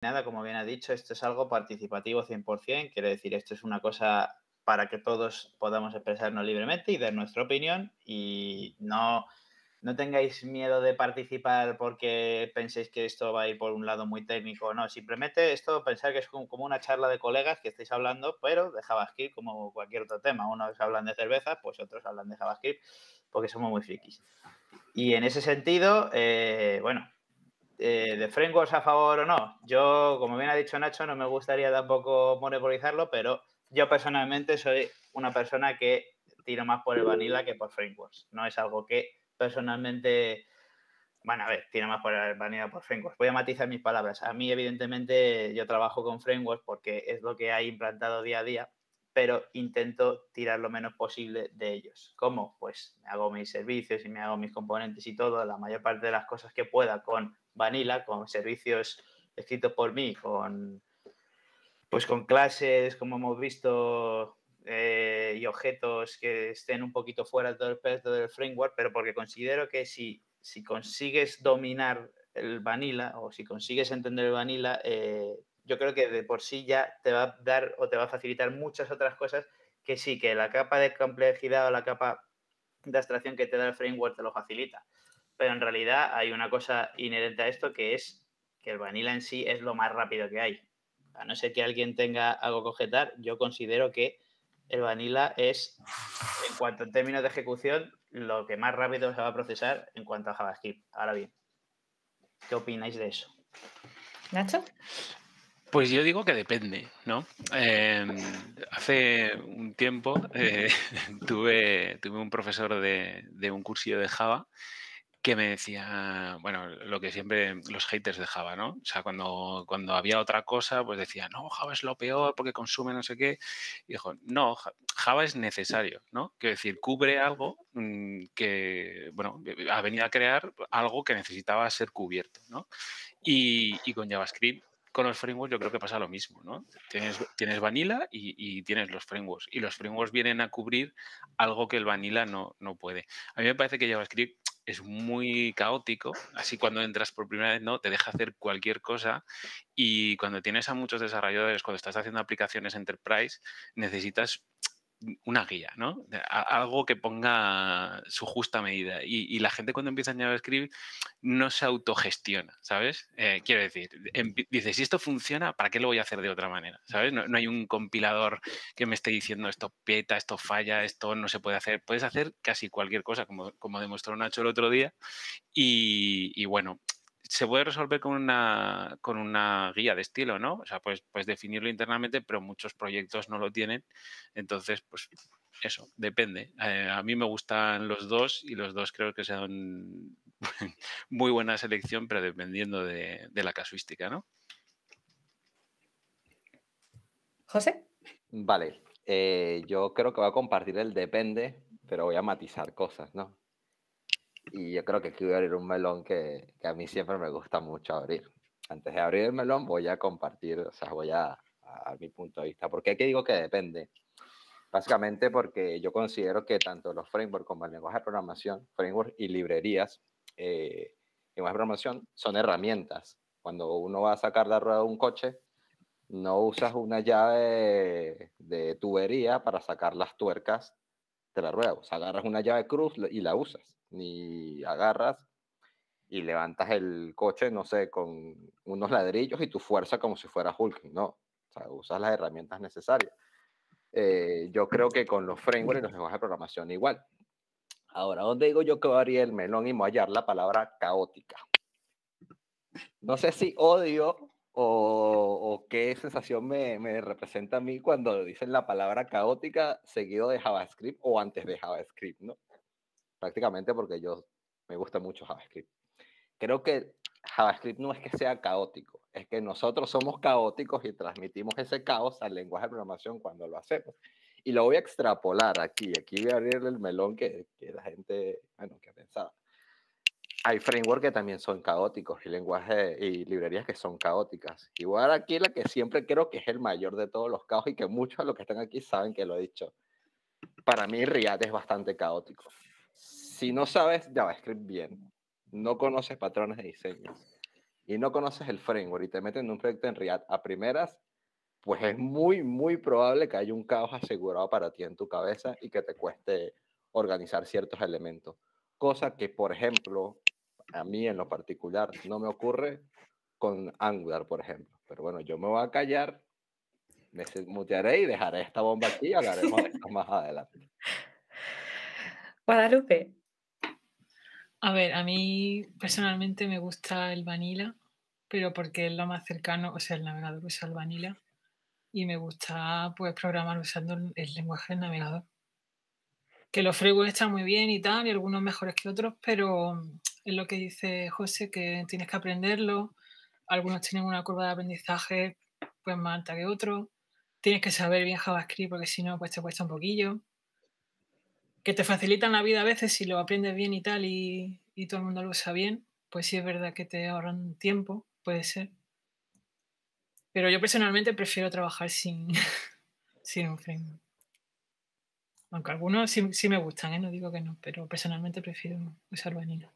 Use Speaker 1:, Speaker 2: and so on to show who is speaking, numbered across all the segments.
Speaker 1: nada, como bien ha dicho, esto es algo participativo 100%, quiere decir, esto es una cosa para que todos podamos expresarnos libremente y dar nuestra opinión y no tengáis miedo de participar porque penséis que esto va a ir por un lado muy técnico, no, simplemente esto pensar que es como una charla de colegas que estáis hablando, pero de JavaScript como cualquier otro tema. Unos hablan de cerveza, pues otros hablan de JavaScript porque somos muy frikis. Y en ese sentido, bueno, de frameworks a favor o no, yo, como bien ha dicho Nacho, no me gustaría tampoco monopolizarlo, pero yo personalmente soy una persona que tiro más por el vanilla que por frameworks. No es algo que personalmente, bueno, a ver, tiro más por el vanilla por frameworks. Voy a matizar mis palabras. A mí, evidentemente, yo trabajo con frameworks porque es lo que hay implantado día a día, pero intento tirar lo menos posible de ellos. ¿Cómo? Pues me hago mis servicios y me hago mis componentes y todo, la mayor parte de las cosas que pueda con vanilla, con servicios escritos por mí, pues con clases, como hemos visto, y objetos que estén un poquito fuera de todo el espectro del framework, pero porque considero que si consigues dominar el vanilla o si consigues entender el vanilla, yo creo que de por sí ya te va a dar o te va a facilitar muchas otras cosas que sí, que la capa de complejidad o la capa de abstracción que te da el framework te lo facilita. Pero en realidad hay una cosa inherente a esto que es que el vanilla en sí es lo más rápido que hay. A no ser que alguien tenga algo que objetar, yo considero que el vanilla es, en cuanto en términos de ejecución, lo que más rápido se va a procesar en cuanto a JavaScript. Ahora bien, ¿qué opináis de eso?
Speaker 2: ¿Nacho?
Speaker 3: Pues yo digo que depende, ¿no? Hace un tiempo tuve un profesor de un cursillo de Java que me decía, bueno, lo que siempre los haters de Java, ¿no? O sea, cuando había otra cosa, pues decía, no, Java es lo peor porque consume no sé qué. Y dijo, no, Java es necesario, ¿no? Quiero decir, cubre algo que, bueno, ha venido a crear algo que necesitaba ser cubierto, ¿no? Y con JavaScript, con los frameworks, yo creo que pasa lo mismo, ¿no? Tienes vanilla y tienes los frameworks. Y los frameworks vienen a cubrir algo que el vanilla no puede. A mí me parece que JavaScript es muy caótico, así cuando entras por primera vez, ¿no? Te deja hacer cualquier cosa y cuando tienes a muchos desarrolladores, cuando estás haciendo aplicaciones enterprise, necesitas una guía, ¿no? Algo que ponga su justa medida. Y la gente cuando empieza en JavaScript no se autogestiona, ¿sabes? Quiero decir, dice, si esto funciona, ¿para qué lo voy a hacer de otra manera? ¿Sabes? No hay un compilador que me esté diciendo esto peta, esto falla, esto no se puede hacer. Puedes hacer casi cualquier cosa, como demostró Nacho el otro día. Y bueno, se puede resolver con una guía de estilo, ¿no? O sea, puedes definirlo internamente, pero muchos proyectos no lo tienen. Entonces, pues eso, depende. A mí me gustan los dos y los dos creo que son muy buena selección, pero dependiendo de la casuística, ¿no?
Speaker 2: ¿José?
Speaker 4: Vale, yo creo que voy a compartir el depende, pero voy a matizar cosas, ¿no? Y yo creo que aquí voy a abrir un melón que a mí siempre me gusta mucho abrir. Antes de abrir el melón voy a compartir, o sea, voy a dar mi punto de vista. ¿Por qué que digo que depende? Básicamente porque yo considero que tanto los frameworks como el lenguaje de programación, frameworks y librerías, lenguaje de programación son herramientas. Cuando uno va a sacar la rueda de un coche, no usas una llave de tubería para sacar las tuercas de la rueda. O sea, agarras una llave cruz y la usas. Ni agarras y levantas el coche, no sé, con unos ladrillos y tu fuerza como si fuera Hulk. No. O sea, usas las herramientas necesarias. Yo creo que con los frameworks y los lenguajes de programación igual. Ahora, ¿dónde digo yo que voy a abrir el melón y me voy a hallar la palabra caótica? No sé si odio o qué sensación me representa a mí cuando dicen la palabra caótica seguido de JavaScript o antes de JavaScript, ¿no? Prácticamente porque yo me gusta mucho JavaScript. Creo que JavaScript no es que sea caótico, es que nosotros somos caóticos y transmitimos ese caos al lenguaje de programación cuando lo hacemos. Y lo voy a extrapolar aquí voy a abrir el melón que la gente, bueno, que pensaba. Hay frameworks que también son caóticos y lenguajes y librerías que son caóticas. Igual aquí la que siempre creo que es el mayor de todos los caos y que muchos de los que están aquí saben que lo he dicho. Para mí React es bastante caótico. Si no sabes JavaScript bien, no conoces patrones de diseño y no conoces el framework y te meten en un proyecto en React a primeras, pues es muy, muy probable que haya un caos asegurado para ti en tu cabeza y que te cueste organizar ciertos elementos. Cosa que, por ejemplo, a mí en lo particular no me ocurre con Angular, por ejemplo. Pero bueno, yo me voy a callar, me mutearé y dejaré esta bomba aquí y hablaremos de esto más adelante.
Speaker 2: Guadalupe.
Speaker 5: A ver, a mí personalmente me gusta el Vanilla, pero porque es lo más cercano, o sea, el navegador usa el Vanilla y me gusta pues programar usando el lenguaje del navegador. Que los frameworks están muy bien y tal, y algunos mejores que otros, pero es lo que dice José, que tienes que aprenderlo. Algunos tienen una curva de aprendizaje pues más alta que otros. Tienes que saber bien JavaScript porque si no, pues te cuesta un poquillo. Que te facilitan la vida a veces si lo aprendes bien y tal y todo el mundo lo usa bien, pues sí es verdad que te ahorran tiempo, puede ser. Pero yo personalmente prefiero trabajar sin, sin un framework. Aunque algunos sí me gustan, no digo que no, pero personalmente prefiero usar Vanilla.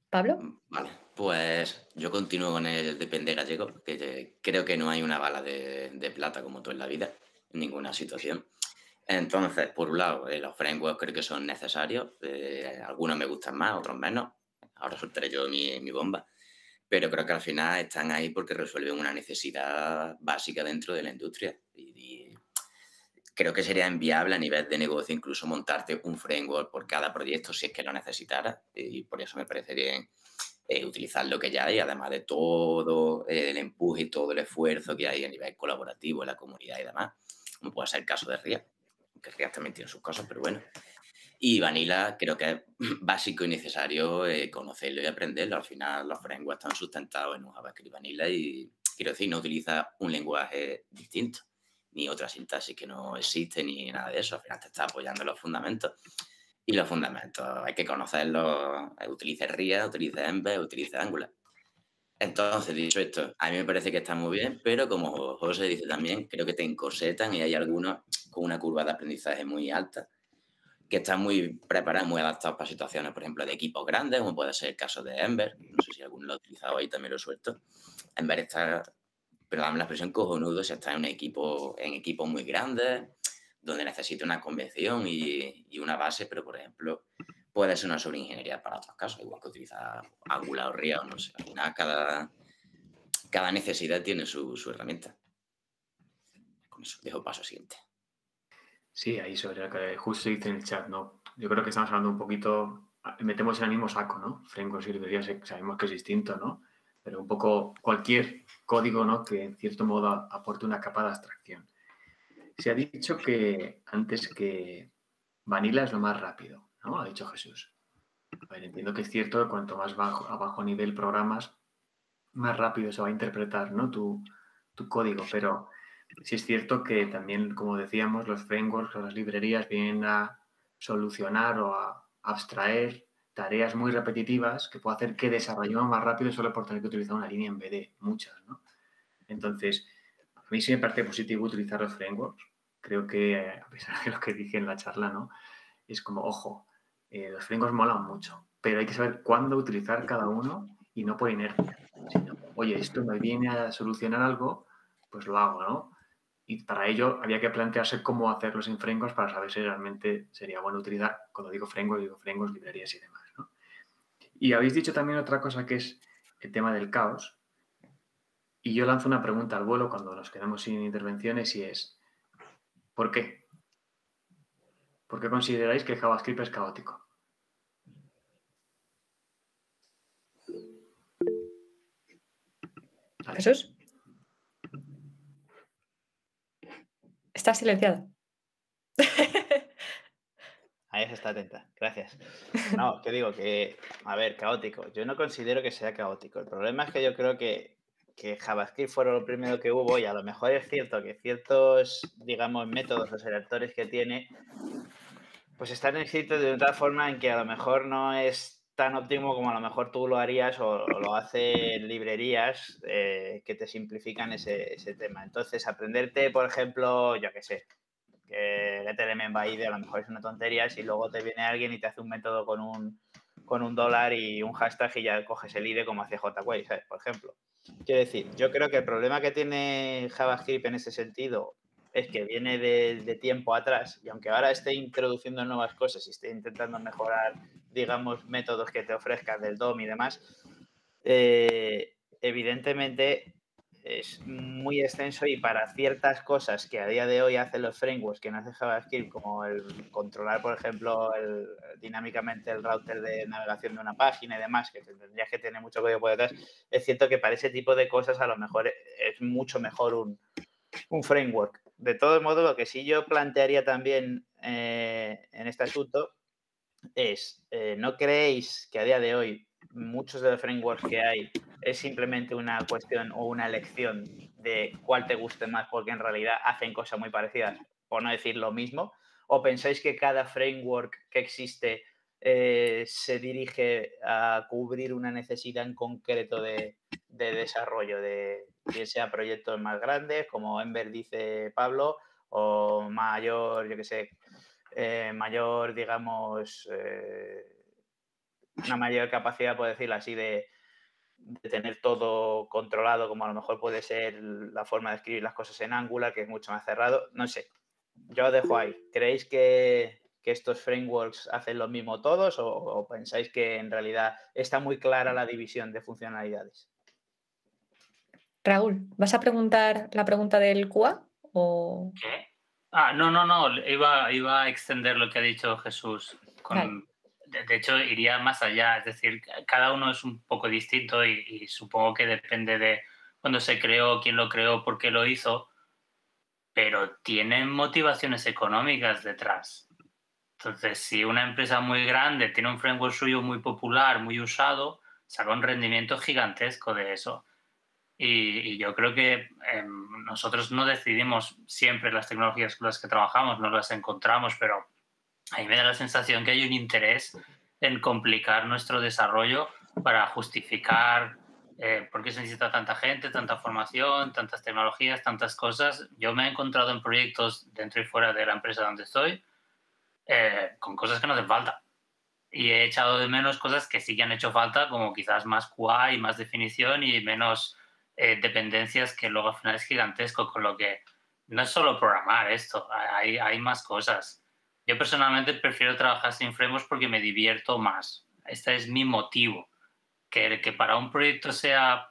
Speaker 2: ¿Pablo?
Speaker 6: Vale, pues yo continúo con el depende gallego, que creo que no hay una bala de plata como tú en la vida, en ninguna situación. Entonces, por un lado, los frameworks creo que son necesarios, algunos me gustan más, otros menos. Ahora soltaré yo mi bomba, pero creo que al final están ahí porque resuelven una necesidad básica dentro de la industria. Y creo que sería inviable a nivel de negocio incluso montarte un framework por cada proyecto si es que lo necesitara, y por eso me parece bien utilizar lo que ya hay, además de todo el empuje y todo el esfuerzo que hay a nivel colaborativo en la comunidad y demás, como puede ser el caso de React, que React también tiene sus cosas, pero bueno. Y Vanilla creo que es básico y necesario conocerlo y aprenderlo. Al final los frameworks están sustentados en un JavaScript Vanilla y, quiero decir, no utiliza un lenguaje distinto, ni otra sintaxis que no existe, ni nada de eso. Al final te está apoyando en los fundamentos. Y los fundamentos hay que conocerlos. Utilice React, utilice Ember, utilice Angular. Entonces, dicho esto, a mí me parece que está muy bien, pero como José dice también, creo que te encorsetan y hay algunos con una curva de aprendizaje muy alta que están muy preparados, muy adaptados para situaciones, por ejemplo, de equipos grandes, como puede ser el caso de Ember. No sé si alguno lo ha utilizado ahí, también lo he suelto. Ember está, perdón la expresión, cojonudo si está en equipos muy grandes, donde necesita una convención y una base, pero, por ejemplo, puede ser una sobreingeniería para otros casos, igual que utilizar Angular o React, no sé. Al final, cada necesidad tiene su herramienta. Con eso dejo paso siguiente.
Speaker 7: Sí, ahí sobre lo que justo dice en el chat, ¿no? Yo creo que estamos hablando un poquito, metemos en el mismo saco, ¿no? Frameworks y librerías sabemos que es distinto, ¿no? Pero un poco cualquier código, ¿no? Que en cierto modo aporte una capa de abstracción. Se ha dicho que antes que Vanilla es lo más rápido, ¿no? Ha dicho Jesús. A ver, entiendo que es cierto que cuanto más a bajo nivel programas, más rápido se va a interpretar, ¿no? Tu código, pero sí es cierto que también, como decíamos, los frameworks o las librerías vienen a solucionar o a abstraer tareas muy repetitivas que puede hacer que desarrollemos más rápido solo por tener que utilizar una línea en vez de muchas, ¿no? Entonces, a mí sí me parece positivo utilizar los frameworks. Creo que, a pesar de lo que dije en la charla, ¿no? Es como, ojo, los frameworks molan mucho, pero hay que saber cuándo utilizar cada uno y no por inercia. Sino, oye, esto me viene a solucionar algo, pues lo hago, ¿no? Y para ello había que plantearse cómo hacerlo sin frameworks para saber si realmente sería bueno utilizar, cuando digo frameworks, librerías y demás, ¿no? Y habéis dicho también otra cosa que es el tema del caos. Y yo lanzo una pregunta al vuelo cuando nos quedamos sin intervenciones y es, ¿por qué? ¿Por qué consideráis que JavaScript es caótico?
Speaker 2: Jesús. Está silenciada.
Speaker 1: Ahí se está atenta, gracias. No, que digo que, a ver, caótico. Yo no considero que sea caótico. El problema es que yo creo que JavaScript fue lo primero que hubo y a lo mejor es cierto que ciertos, digamos, métodos o selectores que tiene, pues están escritos de otra forma en que a lo mejor no es tan óptimo como a lo mejor tú lo harías o lo hacen librerías que te simplifican ese tema. Entonces, aprenderte, por ejemplo, yo qué sé, que GetElement by ID a lo mejor es una tontería si luego te viene alguien y te hace un método con con $1 y un hashtag y ya coges el IDE como hace jQuery, ¿sabes? Por ejemplo. Quiero decir, yo creo que el problema que tiene JavaScript en ese sentido es que viene de tiempo atrás y aunque ahora esté introduciendo nuevas cosas y esté intentando mejorar, digamos, métodos que te ofrezcan del DOM y demás, evidentemente es muy extenso y para ciertas cosas que a día de hoy hacen los frameworks que no hace JavaScript, como el controlar, por ejemplo, dinámicamente el router de navegación de una página y demás, que tendrías que tener mucho código por detrás, es cierto que para ese tipo de cosas a lo mejor es mucho mejor un framework. De todo modo, lo que sí yo plantearía también en este asunto es, ¿no creéis que a día de hoy muchos de los frameworks que hay es simplemente una cuestión o una elección de cuál te guste más porque en realidad hacen cosas muy parecidas, por no decir lo mismo? ¿O pensáis que cada framework que existe se dirige a cubrir una necesidad en concreto de desarrollo, de bien sea proyectos más grandes, como Ember dice Pablo, o mayor, yo qué sé, mayor, digamos, una mayor capacidad, por decirlo así, de tener todo controlado, como a lo mejor puede ser la forma de escribir las cosas en Angular, que es mucho más cerrado? No sé, yo os dejo ahí. ¿Creéis que estos frameworks hacen lo mismo todos o pensáis que en realidad está muy clara la división de funcionalidades?
Speaker 2: Raúl, ¿vas a preguntar la pregunta del QA? O...
Speaker 8: ¿Qué? Ah, no, iba a extender lo que ha dicho Jesús.
Speaker 2: Vale.
Speaker 8: De hecho, iría más allá, es decir, cada uno es un poco distinto y supongo que depende de cuándo se creó, quién lo creó, por qué lo hizo, pero tienen motivaciones económicas detrás. Entonces, si una empresa muy grande tiene un framework suyo muy popular, muy usado, saca un rendimiento gigantesco de eso. Y yo creo que nosotros no decidimos siempre las tecnologías con las que trabajamos, no las encontramos, pero a mí me da la sensación que hay un interés en complicar nuestro desarrollo para justificar por qué se necesita tanta gente, tanta formación, tantas tecnologías, tantas cosas. Yo me he encontrado en proyectos dentro y fuera de la empresa donde estoy con cosas que no hacen falta. Y he echado de menos cosas que sí que han hecho falta, como quizás más QA y más definición y menos dependencias, que luego al final es gigantesco, con lo que no es solo programar esto, hay más cosas. Yo personalmente prefiero trabajar sin frameworks porque me divierto más. Este es mi motivo. Que para un proyecto sea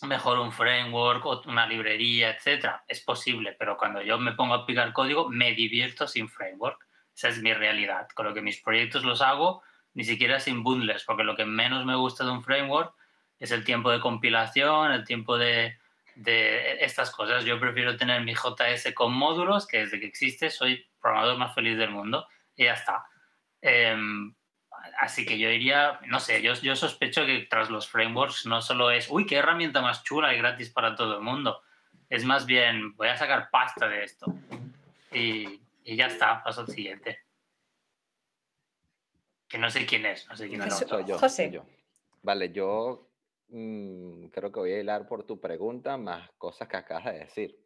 Speaker 8: mejor un framework o una librería, etcétera, es posible, pero cuando yo me pongo a aplicar código, me divierto sin framework. Esa es mi realidad. Con lo que mis proyectos los hago ni siquiera sin bundles, porque lo que menos me gusta de un framework es el tiempo de compilación, el tiempo de estas cosas. Yo prefiero tener mi JS con módulos, que desde que existe soy programador más feliz del mundo, y ya está. Así que yo diría, no sé, yo sospecho que tras los frameworks no solo es, uy, qué herramienta más chula y gratis para todo el mundo. Es más bien, voy a sacar pasta de esto. Y ya está, paso al siguiente. Que no sé quién es, no sé quién es.
Speaker 4: Soy yo,
Speaker 2: José.
Speaker 4: soy yo. Vale, yo creo que voy a hilar por tu pregunta más cosas que acabas de decir.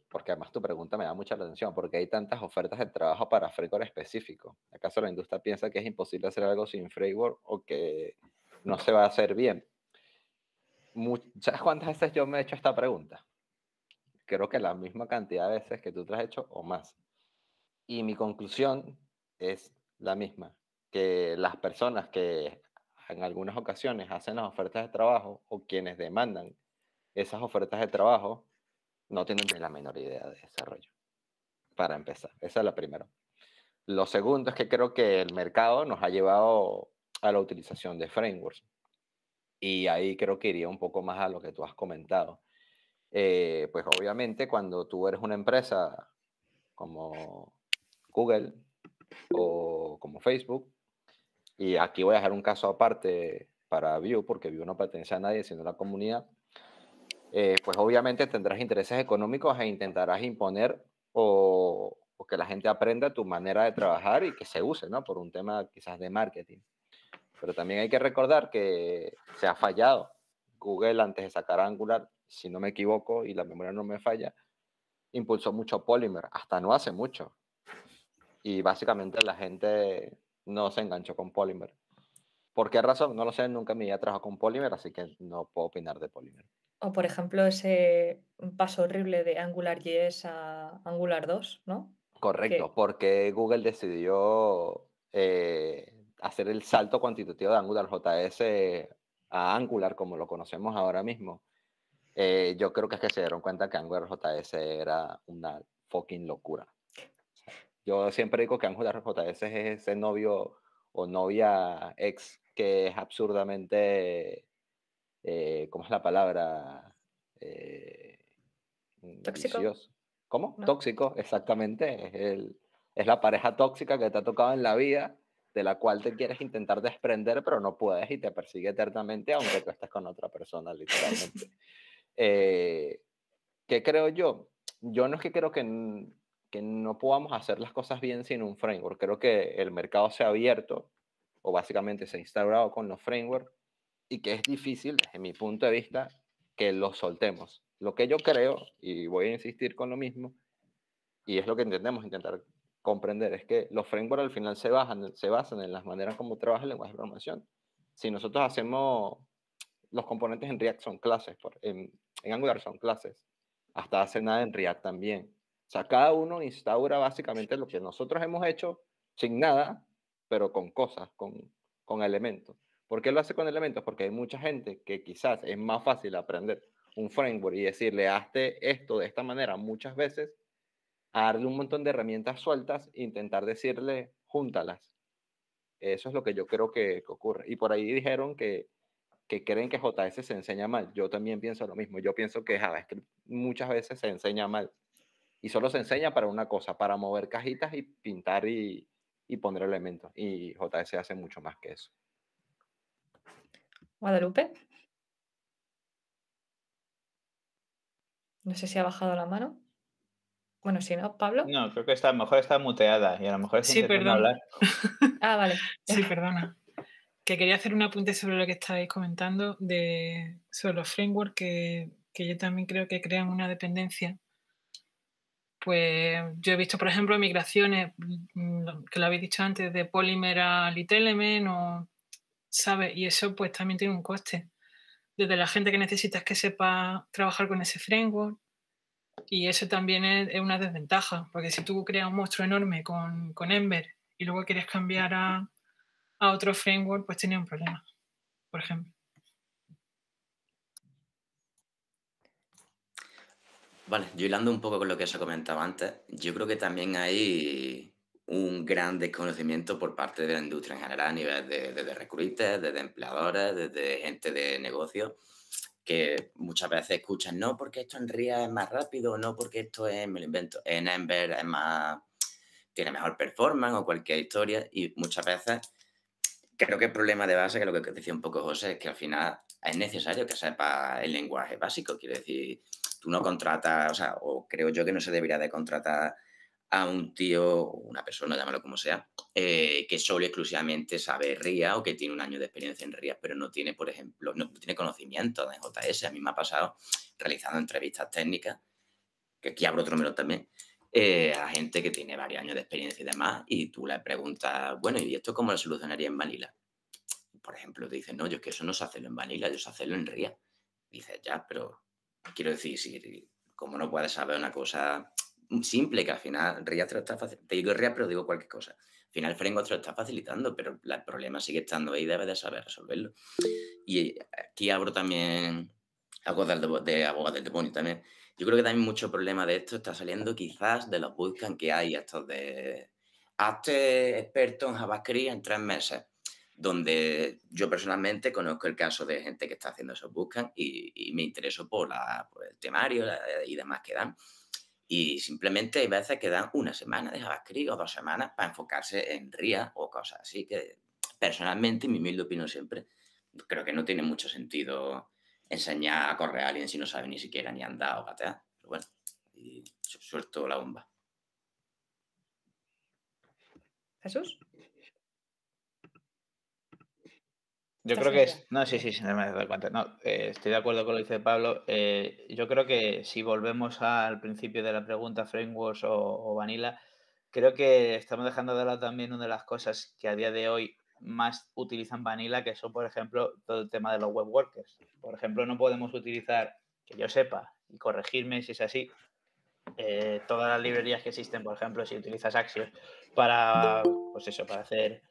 Speaker 4: Porque además tu pregunta me da mucha atención, porque hay tantas ofertas de trabajo para framework específico. ¿Acaso la industria piensa que es imposible hacer algo sin framework o que no se va a hacer bien? ¿Sabes cuántas veces yo me he hecho esta pregunta? Creo que la misma cantidad de veces que tú te has hecho o más. Y mi conclusión es la misma, que las personas que en algunas ocasiones hacen las ofertas de trabajo o quienes demandan esas ofertas de trabajo no tienen ni la menor idea de desarrollo, para empezar. Esa es la primera. Lo segundo es que creo que el mercado nos ha llevado a la utilización de frameworks. Y ahí creo que iría un poco más a lo que tú has comentado. Pues obviamente cuando tú eres una empresa como Google o como Facebook, y aquí voy a dejar un caso aparte para Vue, porque Vue no pertenece a nadie, sino a la comunidad, pues obviamente tendrás intereses económicos e intentarás imponer o que la gente aprenda tu manera de trabajar y que se use, ¿no? Por un tema quizás de marketing. Pero también hay que recordar que se ha fallado. Google, antes de sacar Angular, si no me equivoco y la memoria no me falla, impulsó mucho Polymer, hasta no hace mucho. Y básicamente la gente no se enganchó con Polymer. ¿Por qué razón? No lo sé, nunca me había trabajado con Polymer, así que no puedo opinar de Polymer.
Speaker 2: O por ejemplo, ese paso horrible de AngularJS a Angular 2, ¿no?
Speaker 4: Correcto,
Speaker 2: Que
Speaker 4: porque Google decidió hacer el salto cuantitativo de AngularJS a Angular, como lo conocemos ahora mismo. Yo creo que es que se dieron cuenta que AngularJS era una fucking locura. O sea, yo siempre digo que AngularJS es ese novio o novia ex que es absurdamente, ¿cómo es la palabra?
Speaker 2: tóxico,
Speaker 4: Vicioso. ¿Cómo?
Speaker 2: ¿no?
Speaker 4: Tóxico, exactamente. Es la pareja tóxica que te ha tocado en la vida, de la cual te quieres intentar desprender, pero no puedes y te persigue eternamente, aunque tú estés con otra persona, literalmente. ¿Qué creo yo? Yo no es que creo que no podamos hacer las cosas bien sin un framework. Creo que el mercado se ha abierto, o básicamente se ha instaurado con los frameworks, y que es difícil, desde mi punto de vista, que los soltemos. Lo que yo creo, y voy a insistir con lo mismo, y es lo que intentamos intentar comprender, es que los frameworks al final se basan en las maneras como trabaja el lenguaje de programación. Si nosotros hacemos, los componentes en React son clases, en Angular son clases, hasta hace nada en React también. O sea, cada uno instaura básicamente lo que nosotros hemos hecho sin nada, pero con cosas, con elementos. ¿Por qué lo hace con elementos? Porque hay mucha gente que quizás es más fácil aprender un framework y decirle, hazte esto de esta manera muchas veces, a darle un montón de herramientas sueltas e intentar decirle, júntalas. Eso es lo que yo creo que ocurre. Y por ahí dijeron que creen que JS se enseña mal. Yo también pienso lo mismo. Yo pienso que JavaScript muchas veces se enseña mal. Y solo se enseña para una cosa, para mover cajitas y pintar y poner elementos. Y JS hace mucho más que eso.
Speaker 2: Guadalupe. No sé si ha bajado la mano. Bueno, si no, Pablo.
Speaker 1: No, creo que a lo mejor está muteada y a lo mejor está
Speaker 5: Sí,
Speaker 1: intentando
Speaker 5: perdón.
Speaker 1: hablar.
Speaker 2: Ah, vale.
Speaker 5: Sí, perdona. Que quería hacer un apunte sobre lo que estáis comentando sobre los frameworks que yo también creo que crean una dependencia. Pues yo he visto, por ejemplo, migraciones, que lo habéis dicho antes, de Polymer a LitElement, ¿sabes? Y eso pues también tiene un coste. Desde la gente que necesitas que sepa trabajar con ese framework, y eso también es una desventaja, porque si tú creas un monstruo enorme con Ember y luego quieres cambiar a otro framework, pues tienes un problema, por ejemplo.
Speaker 6: Vale, yo hilando un poco con lo que os he comentado antes, yo creo que también hay un gran desconocimiento por parte de la industria en general a nivel de recruiters, de empleadores, de gente de negocio, que muchas veces escuchan, no porque esto en RIA es más rápido, no porque esto es, me lo invento, en Ember es más, tiene mejor performance o cualquier historia, y muchas veces creo que el problema de base, que lo que decía un poco José, es que al final es necesario que sepa el lenguaje básico. Quiero decir, tú no contratas, o sea, o creo yo que no se debería de contratar a un tío o una persona, llámalo como sea, que solo y exclusivamente sabe RIA o que tiene un año de experiencia en RIA, pero no tiene, por ejemplo, no tiene conocimiento de JS. A mí me ha pasado realizando entrevistas técnicas, que aquí abro otro melón también, a gente que tiene varios años de experiencia y demás, y tú le preguntas, bueno, ¿y esto cómo lo solucionaría en Vanilla? Por ejemplo, te dicen, no, yo es que eso no sé hacerlo en Vanilla, yo sé hacerlo en RIA. Dices, ya, pero quiero decir, si, como no puedes saber una cosa simple, que al final RIA te lo está facilitando, te digo RIA, pero digo cualquier cosa. Al final el framework te lo está facilitando, pero el problema sigue estando ahí y debes de saber resolverlo. Y aquí abro también algo de abogado del demonio también. Yo creo que también mucho problema de esto está saliendo quizás de los bootcamps que hay, estos de hazte experto en JavaScript en 3 meses, donde yo personalmente conozco el caso de gente que está haciendo esos bootcamps y me intereso por el temario y demás que dan. Y simplemente hay veces que dan una semana de JavaScript o 2 semanas para enfocarse en RIA o cosas así que personalmente, mi humilde opinión siempre, creo que no tiene mucho sentido enseñar a correr a alguien si no sabe ni siquiera ni andar o patear. Pero bueno, y suelto la bomba.
Speaker 2: ¿Jesús?
Speaker 1: Yo creo que es... No, sí, me doy cuenta. No, estoy de acuerdo con lo que dice Pablo. Yo creo que si volvemos al principio de la pregunta, frameworks o vanilla, creo que estamos dejando de lado también una de las cosas que a día de hoy más utilizan Vanilla, que son, por ejemplo, todo el tema de los web workers. Por ejemplo, no podemos utilizar, que yo sepa, y corregirme si es así, todas las librerías que existen, por ejemplo, si utilizas Axios para, pues eso, para hacer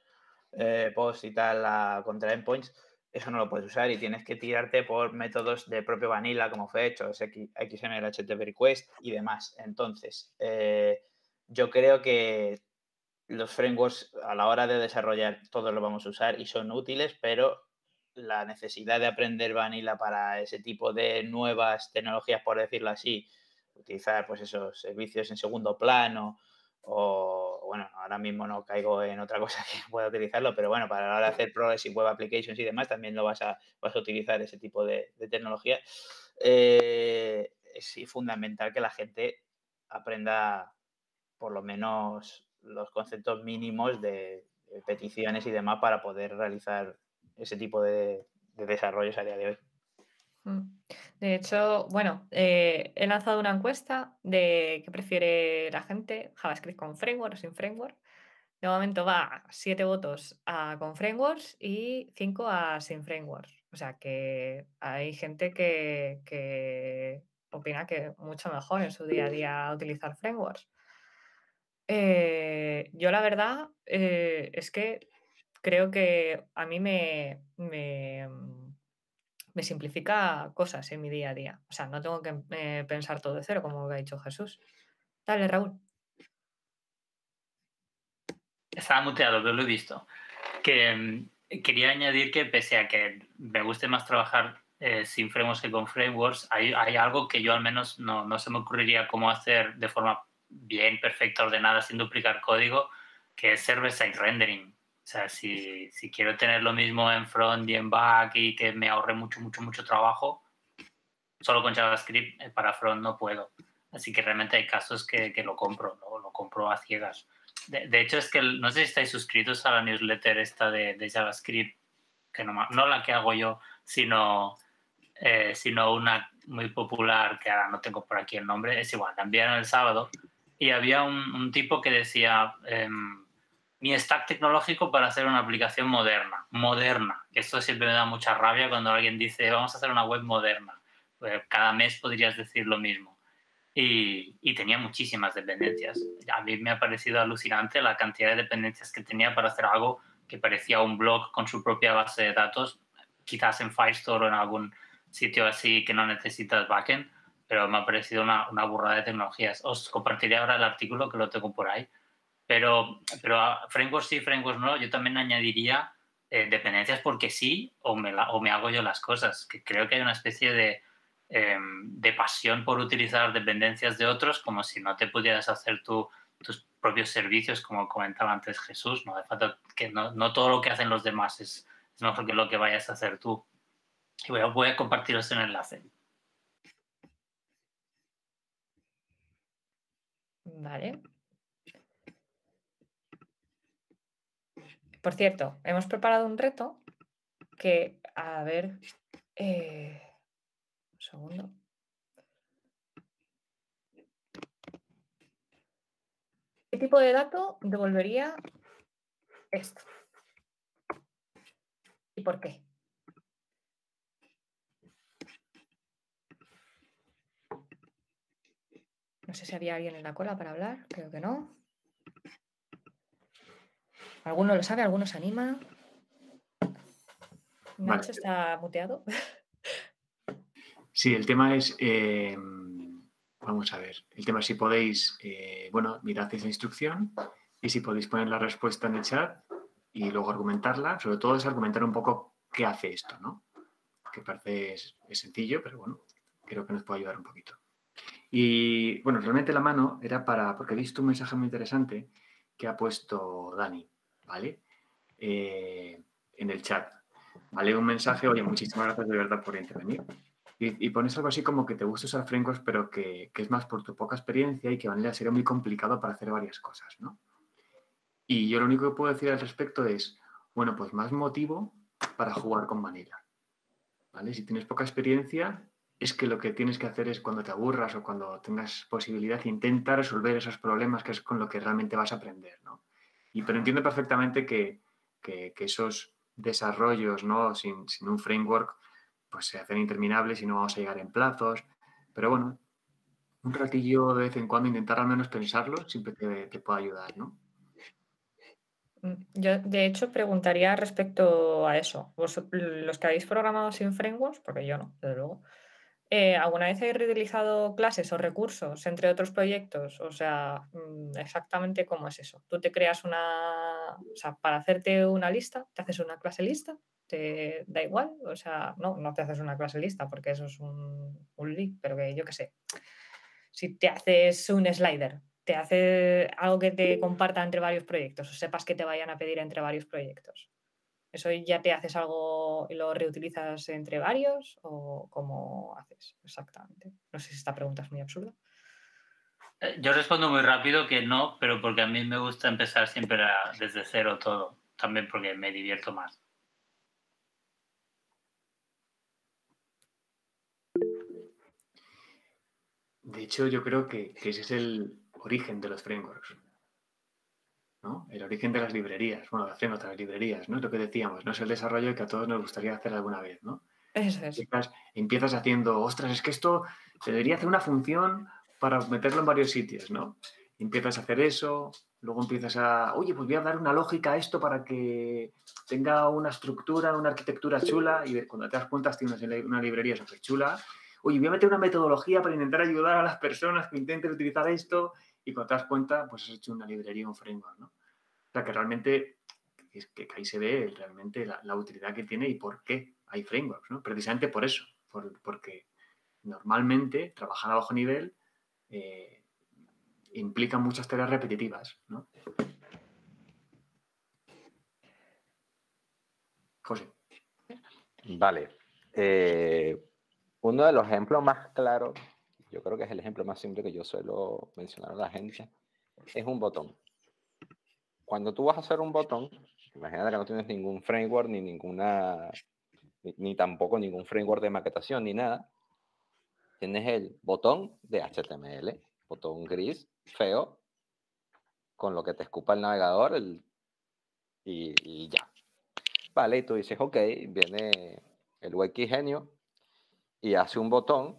Speaker 1: posts y tal contra endpoints, eso no lo puedes usar y tienes que tirarte por métodos de propio Vanilla como Fetch o XML, HTTP Request y demás. Entonces, yo creo que los frameworks a la hora de desarrollar todos los vamos a usar y son útiles, pero la necesidad de aprender Vanilla para ese tipo de nuevas tecnologías, por decirlo así, utilizar pues esos servicios en segundo plano o bueno, ahora mismo no caigo en otra cosa que pueda utilizarlo, pero bueno, para la hora de hacer progressive web applications y demás también lo vas a utilizar ese tipo de tecnología. Es fundamental que la gente aprenda por lo menos los conceptos mínimos de peticiones y demás para poder realizar ese tipo de desarrollos a día de hoy.
Speaker 2: De hecho, bueno, he lanzado una encuesta de qué prefiere la gente, JavaScript con framework o sin framework. De momento va 7 votos con frameworks y 5 a sin frameworks. O sea que hay gente que opina que mucho mejor en su día a día utilizar frameworks. Yo la verdad es que creo que a mí me simplifica cosas en mi día a día. O sea, no tengo que pensar todo de cero, como ha dicho Jesús. Dale, Raúl.
Speaker 8: Estaba muteado, pero lo he visto. Que quería añadir que pese a que me guste más trabajar sin frameworks que con frameworks, hay algo que yo al menos no se me ocurriría cómo hacer de forma bien, perfecta, ordenada, sin duplicar código, que es server-side rendering. O sea, si quiero tener lo mismo en front y en back y que me ahorre mucho trabajo, solo con JavaScript para front no puedo. Así que realmente hay casos que lo compro, ¿no? Lo compro a ciegas. De hecho, es que no sé si estáis suscritos a la newsletter esta de JavaScript, que no la que hago yo, sino una muy popular, que ahora no tengo por aquí el nombre, es igual, la enviaron el sábado, y había un tipo que decía mi stack tecnológico para hacer una aplicación moderna, que esto siempre me da mucha rabia cuando alguien dice vamos a hacer una web moderna. Cada mes podrías decir lo mismo. Y tenía muchísimas dependencias. A mí me ha parecido alucinante la cantidad de dependencias que tenía para hacer algo que parecía un blog con su propia base de datos, quizás en Firestore o en algún sitio así que no necesitas backend, pero me ha parecido una burrada de tecnologías. Os compartiré ahora el artículo que lo tengo por ahí. Pero frameworks sí, frameworks no, yo también añadiría dependencias porque sí o me hago yo las cosas, que creo que hay una especie de pasión por utilizar dependencias de otros, como si no te pudieras hacer tus propios servicios, como comentaba antes Jesús. No hace falta que no todo lo que hacen los demás es mejor que lo que vayas a hacer tú. Y voy a compartiros el enlace.
Speaker 2: Vale. Por cierto, hemos preparado un reto que, a ver, un segundo. ¿Qué tipo de dato devolvería esto? ¿Y por qué? No sé si había alguien en la cola para hablar, creo que no. ¿Alguno lo sabe? ¿Alguno se anima? Nacho está muteado.
Speaker 7: Sí, el tema es, vamos a ver, el tema es si podéis, mirad esa instrucción y si podéis poner la respuesta en el chat y luego argumentarla. Sobre todo es argumentar un poco qué hace esto, ¿no? Que parece es sencillo, pero bueno, creo que nos puede ayudar un poquito. Y bueno, realmente la mano era porque he visto un mensaje muy interesante que ha puesto Dani, ¿vale? En el chat, ¿vale? Un mensaje, oye, muchísimas gracias de verdad por intervenir. Y pones algo así como que te gusta usar frameworks, pero que es más por tu poca experiencia y que Vanilla sería muy complicado para hacer varias cosas, ¿no? Y yo lo único que puedo decir al respecto es, bueno, pues más motivo para jugar con Vanilla, ¿vale? Si tienes poca experiencia, es que lo que tienes que hacer es cuando te aburras o cuando tengas posibilidad, intenta resolver esos problemas, que es con lo que realmente vas a aprender, ¿no? Pero entiendo perfectamente que esos desarrollos, ¿no? sin un framework pues se hacen interminables y no vamos a llegar en plazos. Pero bueno, un ratillo de vez en cuando intentar al menos pensarlo siempre te puede ayudar, ¿no?
Speaker 2: Yo, de hecho, preguntaría respecto a eso. Los que habéis programado sin frameworks, porque yo no, desde luego, ¿alguna vez habéis reutilizado clases o recursos entre otros proyectos? O sea, exactamente cómo es eso. Tú te creas o sea, para hacerte una lista, te haces una clase lista, te da igual, o sea, no te haces una clase lista porque eso es un leak, pero que yo qué sé. Si te haces un slider, te hace algo que te comparta entre varios proyectos o sepas que te vayan a pedir entre varios proyectos. ¿Eso ya te haces algo y lo reutilizas entre varios o cómo haces exactamente? No sé si esta pregunta es muy absurda.
Speaker 8: Yo respondo muy rápido que no, pero porque a mí me gusta empezar siempre desde cero todo. También porque me divierto más.
Speaker 7: De hecho, yo creo que ese es el origen de los frameworks, ¿no? El origen de las librerías, bueno, de hacer otras librerías, ¿no? Es lo que decíamos, no es el desarrollo que a todos nos gustaría hacer alguna vez, ¿no?
Speaker 2: Eso es.
Speaker 7: Empiezas haciendo, ostras, es que esto se debería hacer una función para meterlo en varios sitios, ¿no? Empiezas a hacer eso, luego empiezas oye, pues voy a dar una lógica a esto para que tenga una estructura, una arquitectura chula, y cuando te das cuenta tienes una librería súper chula. Oye, voy a meter una metodología para intentar ayudar a las personas que intenten utilizar esto, y cuando te das cuenta, pues has hecho una librería, un framework, ¿no? O sea, que realmente es que ahí se ve realmente la utilidad que tiene y por qué hay frameworks, ¿no? Precisamente por eso, porque normalmente trabajar a bajo nivel implica muchas tareas repetitivas, ¿no? José.
Speaker 4: Vale. Uno de los ejemplos más claros, yo creo que es el ejemplo más simple que yo suelo mencionar a la gente, es un botón. Cuando tú vas a hacer un botón, imagínate que no tienes ningún framework, ni tampoco ningún framework de maquetación, ni nada. Tienes el botón de HTML, botón gris, feo, con lo que te escupa el navegador y ya. Vale, y tú dices, ok, viene el Wiki Genio y hace un botón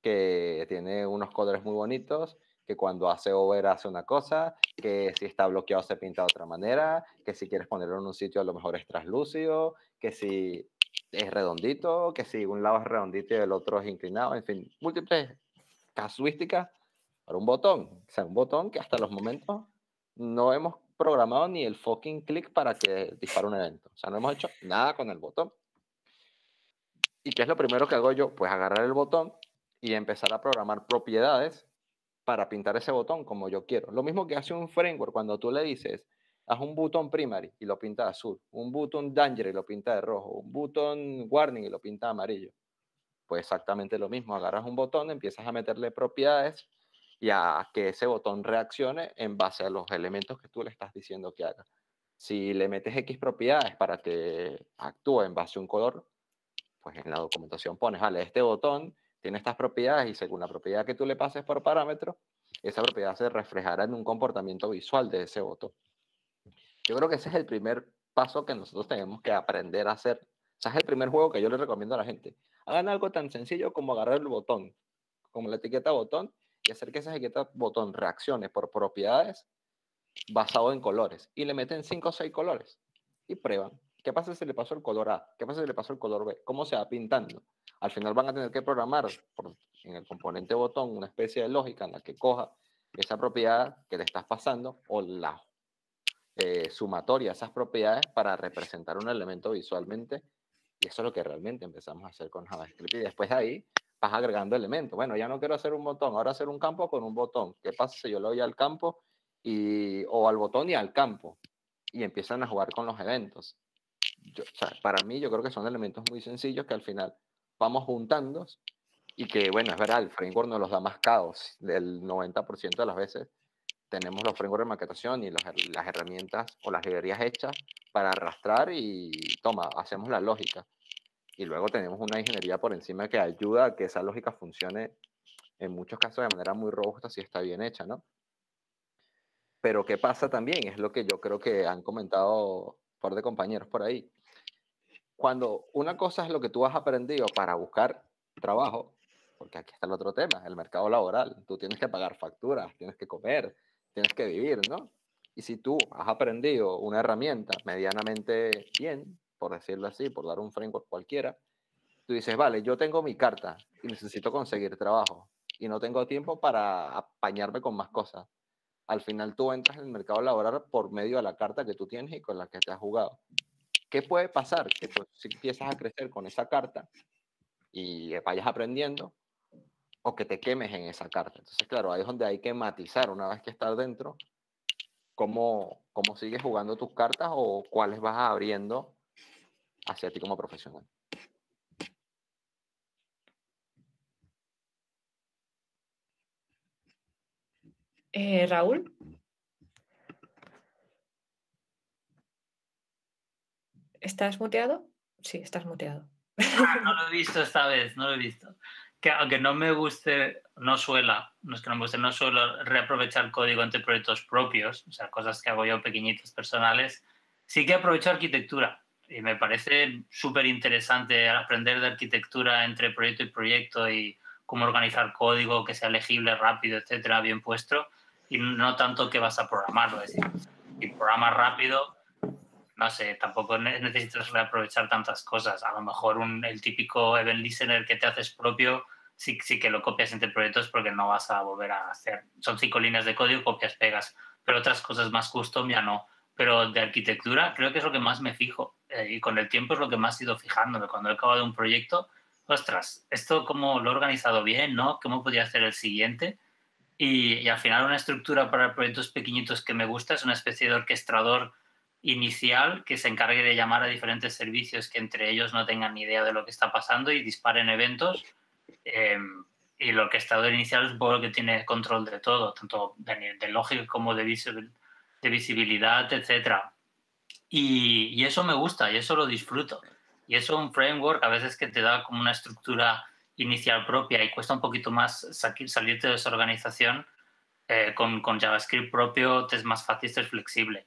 Speaker 4: que tiene unos colores muy bonitos, que cuando hace over hace una cosa, que si está bloqueado se pinta de otra manera, que si quieres ponerlo en un sitio a lo mejor es translúcido, que si es redondito, que si un lado es redondito y el otro es inclinado, en fin, múltiples casuísticas para un botón. O sea, un botón que hasta los momentos no hemos programado ni el fucking click para que dispare un evento. O sea, no hemos hecho nada con el botón. ¿Y qué es lo primero que hago yo? Pues agarrar el botón y empezar a programar propiedades para pintar ese botón como yo quiero. Lo mismo que hace un framework cuando tú le dices, haz un botón primary y lo pinta de azul, un botón danger y lo pinta de rojo, un botón warning y lo pinta de amarillo. Pues exactamente lo mismo, agarras un botón, empiezas a meterle propiedades y a que ese botón reaccione en base a los elementos que tú le estás diciendo que haga. Si le metes X propiedades para que actúe en base a un color, pues en la documentación pones, vale, este botón tiene estas propiedades y según la propiedad que tú le pases por parámetro, esa propiedad se reflejará en un comportamiento visual de ese botón. Yo creo que ese es el primer paso que nosotros tenemos que aprender a hacer. O sea, es el primer juego que yo le recomiendo a la gente. Hagan algo tan sencillo como agarrar el botón, como la etiqueta botón, y hacer que esa etiqueta botón reaccione por propiedades basado en colores. Y le meten 5 o 6 colores y prueban. ¿Qué pasa si le pasó el color A? ¿Qué pasa si le pasó el color B? ¿Cómo se va pintando? Al final van a tener que programar en el componente botón una especie de lógica en la que coja esa propiedad que le estás pasando o la sumatoria a esas propiedades para representar un elemento visualmente. Y eso es lo que realmente empezamos a hacer con JavaScript. Y después de ahí vas agregando elementos. Bueno, ya no quiero hacer un botón, ahora hacer un campo con un botón. ¿Qué pasa si yo le doy al campo o al botón y al campo? Y empiezan a jugar con los eventos. O sea, para mí yo creo que son elementos muy sencillos que al final vamos juntando y que, bueno, es verdad, el framework nos los da más caos. Del 90% de las veces tenemos los frameworks de maquetación y las herramientas o las librerías hechas para arrastrar y toma, hacemos la lógica. Y luego tenemos una ingeniería por encima que ayuda a que esa lógica funcione en muchos casos de manera muy robusta si está bien hecha, ¿no? Pero ¿qué pasa también? Es lo que yo creo que han comentado un par de compañeros por ahí. Cuando una cosa es lo que tú has aprendido para buscar trabajo, porque aquí está el otro tema, el mercado laboral. Tú tienes que pagar facturas, tienes que comer, tienes que vivir, ¿no? Y si tú has aprendido una herramienta medianamente bien, por decirlo así, por dar un framework cualquiera, tú dices, vale, yo tengo mi carta y necesito conseguir trabajo y no tengo tiempo para apañarme con más cosas. Al final tú entras en el mercado laboral por medio de la carta que tú tienes y con la que te has jugado. ¿Qué puede pasar? Que tú si empiezas a crecer con esa carta y vayas aprendiendo, o que te quemes en esa carta. Entonces, claro, ahí es donde hay que matizar una vez que estás dentro, cómo sigues jugando tus cartas o cuáles vas abriendo hacia ti como profesional.
Speaker 2: Raúl. ¿Estás muteado? Sí, estás muteado.
Speaker 8: No lo he visto esta vez, no lo he visto. Que aunque no me guste, no es que no me guste, no suelo reaprovechar código entre proyectos propios, o sea, cosas que hago yo pequeñitas personales, sí que aprovecho arquitectura. Y me parece súper interesante aprender de arquitectura entre proyecto y proyecto y cómo organizar código que sea legible, rápido, etcétera, bien puesto. Y no tanto que vas a programarlo. Es decir, si programas rápido, no sé, tampoco necesitas reaprovechar tantas cosas. A lo mejor el típico event listener que te haces propio, sí que lo copias entre proyectos porque no vas a volver a hacer. Son 5 líneas de código, copias, pegas. Pero otras cosas más custom ya no. Pero de arquitectura creo que es lo que más me fijo. Y con el tiempo es lo que más he ido fijándome. Cuando he acabado un proyecto, ostras, esto cómo lo he organizado bien, ¿no? ¿Cómo podría hacer el siguiente? Y al final una estructura para proyectos pequeñitos que me gusta es una especie de orquestador inicial que se encargue de llamar a diferentes servicios que entre ellos no tengan ni idea de lo que está pasando y disparen eventos. Y el orquestador inicial es un poco lo que tiene control de todo, tanto de lógica como de visibilidad, etc. Y eso me gusta y eso lo disfruto. Y eso un framework a veces que te da como una estructura inicial propia y cuesta un poquito más salirte de esa organización. Con JavaScript propio te es más fácil ser flexible.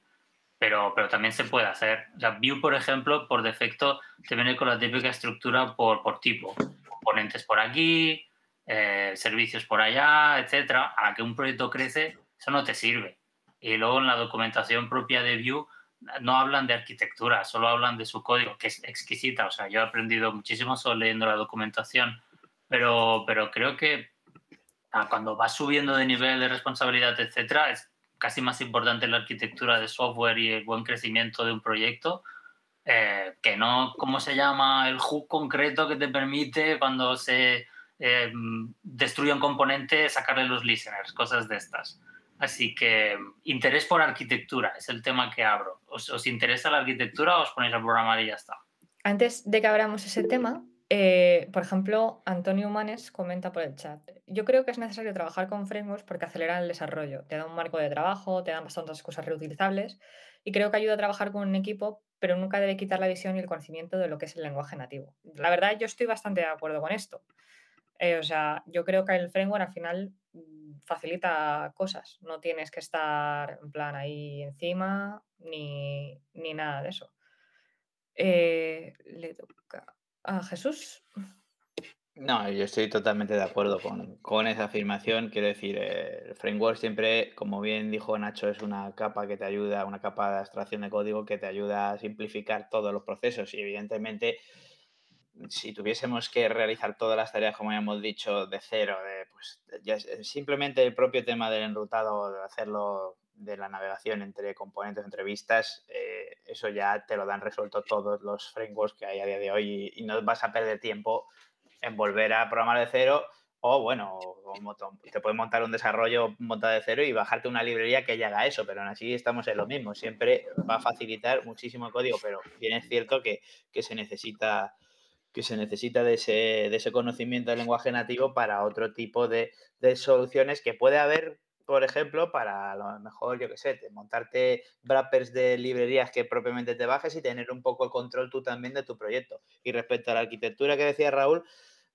Speaker 8: Pero también se puede hacer. O sea, Vue, por ejemplo, por defecto te viene con la típica estructura por tipo. Componentes por aquí, servicios por allá, etcétera. A la que un proyecto crece, eso no te sirve. Y luego en la documentación propia de Vue no hablan de arquitectura, solo hablan de su código, que es exquisita. O sea, yo he aprendido muchísimo solo leyendo la documentación, pero creo que cuando vas subiendo de nivel de responsabilidad, etcétera, es casi más importante la arquitectura de software y el buen crecimiento de un proyecto que no cómo se llama el hook concreto que te permite cuando se destruye un componente sacarle los listeners, cosas de estas. Así que interés por arquitectura es el tema que abro. ¿Os interesa la arquitectura o os ponéis a programar y ya está?
Speaker 2: Antes de que abramos ese tema, por ejemplo, Antonio Manes comenta por el chat. Yo creo que es necesario trabajar con frameworks porque aceleran el desarrollo. Te da un marco de trabajo, te dan bastantes cosas reutilizables y creo que ayuda a trabajar con un equipo, pero nunca debe quitar la visión y el conocimiento de lo que es el lenguaje nativo. La verdad, yo estoy bastante de acuerdo con esto. O sea, yo creo que el framework al final facilita cosas. No tienes que estar en plan ahí encima ni nada de eso. Le toca a Jesús.
Speaker 1: No, yo estoy totalmente de acuerdo con esa afirmación. Quiero decir, el framework siempre, como bien dijo Nacho, es una capa que te ayuda, una capa de abstracción de código que te ayuda a simplificar todos los procesos. Y evidentemente, si tuviésemos que realizar todas las tareas, como ya hemos dicho, de cero, pues ya simplemente el propio tema del enrutado, de hacerlo de la navegación entre componentes, entre vistas, eso ya te lo dan resuelto todos los frameworks que hay a día de hoy y no vas a perder tiempo en volver a programar de cero o, bueno, te puedes montar un desarrollo montado de cero y bajarte una librería que ya haga eso, pero aún así estamos en lo mismo. Siempre va a facilitar muchísimo el código, pero bien es cierto que se necesita de ese conocimiento del lenguaje nativo para otro tipo de soluciones que puede haber por ejemplo, para a lo mejor, yo qué sé, montarte wrappers de librerías que propiamente te bajes y tener un poco el control tú también de tu proyecto. Y respecto a la arquitectura que decía Raúl,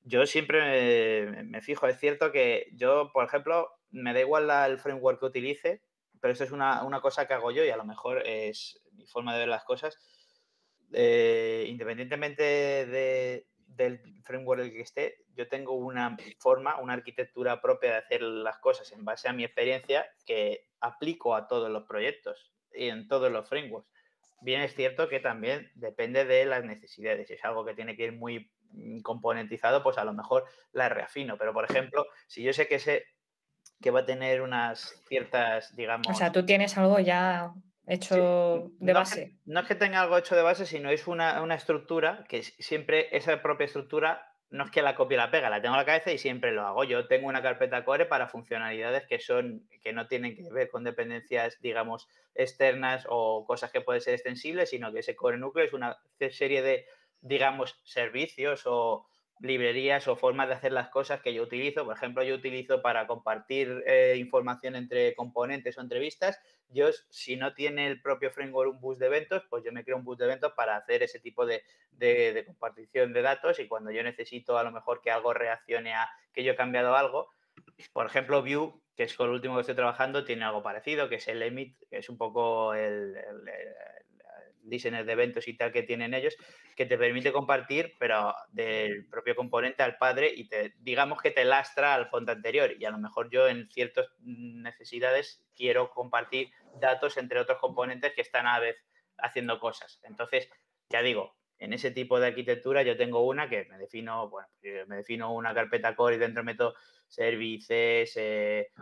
Speaker 1: yo siempre me fijo, es cierto que yo, por ejemplo, me da igual el framework que utilice, pero eso es una cosa que hago yo y a lo mejor es mi forma de ver las cosas. Independientemente del framework en el que esté, yo tengo una forma, una arquitectura propia de hacer las cosas en base a mi experiencia que aplico a todos los proyectos y en todos los frameworks. Bien es cierto que también depende de las necesidades. Si es algo que tiene que ir muy componentizado, pues a lo mejor la reafino. Pero, por ejemplo, si yo sé que va a tener unas ciertas,
Speaker 2: O
Speaker 1: digamos...
Speaker 2: sea, tú tienes algo ya hecho de base.
Speaker 1: No es que tenga algo hecho de base, sino es una estructura que siempre, esa propia estructura, no es que la copie y la pega, la tengo en la cabeza y siempre lo hago. Yo tengo una carpeta core para funcionalidades que no tienen que ver con dependencias, digamos, externas o cosas que pueden ser extensibles, sino que ese core núcleo es una serie de, digamos, servicios o librerías o formas de hacer las cosas que yo utilizo. Por ejemplo, yo utilizo para compartir información entre componentes o entrevistas. Yo, si no tiene el propio framework un bus de eventos, pues yo me creo un bus de eventos para hacer ese tipo de compartición de datos y cuando yo necesito a lo mejor que algo reaccione a que yo he cambiado algo, por ejemplo, Vue, que es con el último que estoy trabajando, tiene algo parecido, que es el Emit, que es un poco el listener de eventos y tal que tienen ellos, que te permite compartir, pero del propio componente al padre y digamos que te lastra al fonte anterior. Y a lo mejor yo en ciertas necesidades quiero compartir datos entre otros componentes que están a la vez haciendo cosas. Entonces, ya digo, en ese tipo de arquitectura yo tengo una que me defino una carpeta core y dentro meto services,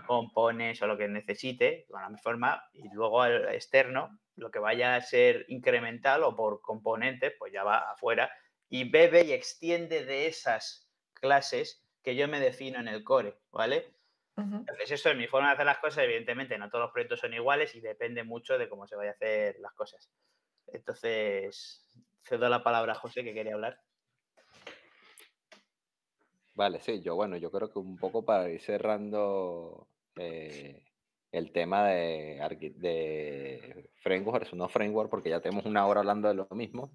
Speaker 1: compones o lo que necesite, con la misma forma, y luego al externo, lo que vaya a ser incremental o por componentes, pues ya va afuera y bebe y extiende de esas clases que yo me defino en el core, ¿vale? Entonces, eso es mi forma de hacer las cosas. Evidentemente, no todos los proyectos son iguales y depende mucho de cómo se vaya a hacer las cosas. Entonces, cedo la palabra a José, que quería hablar.
Speaker 4: Vale, sí, yo creo que un poco para ir cerrando el tema de framework, no framework, porque ya tenemos una hora hablando de lo mismo,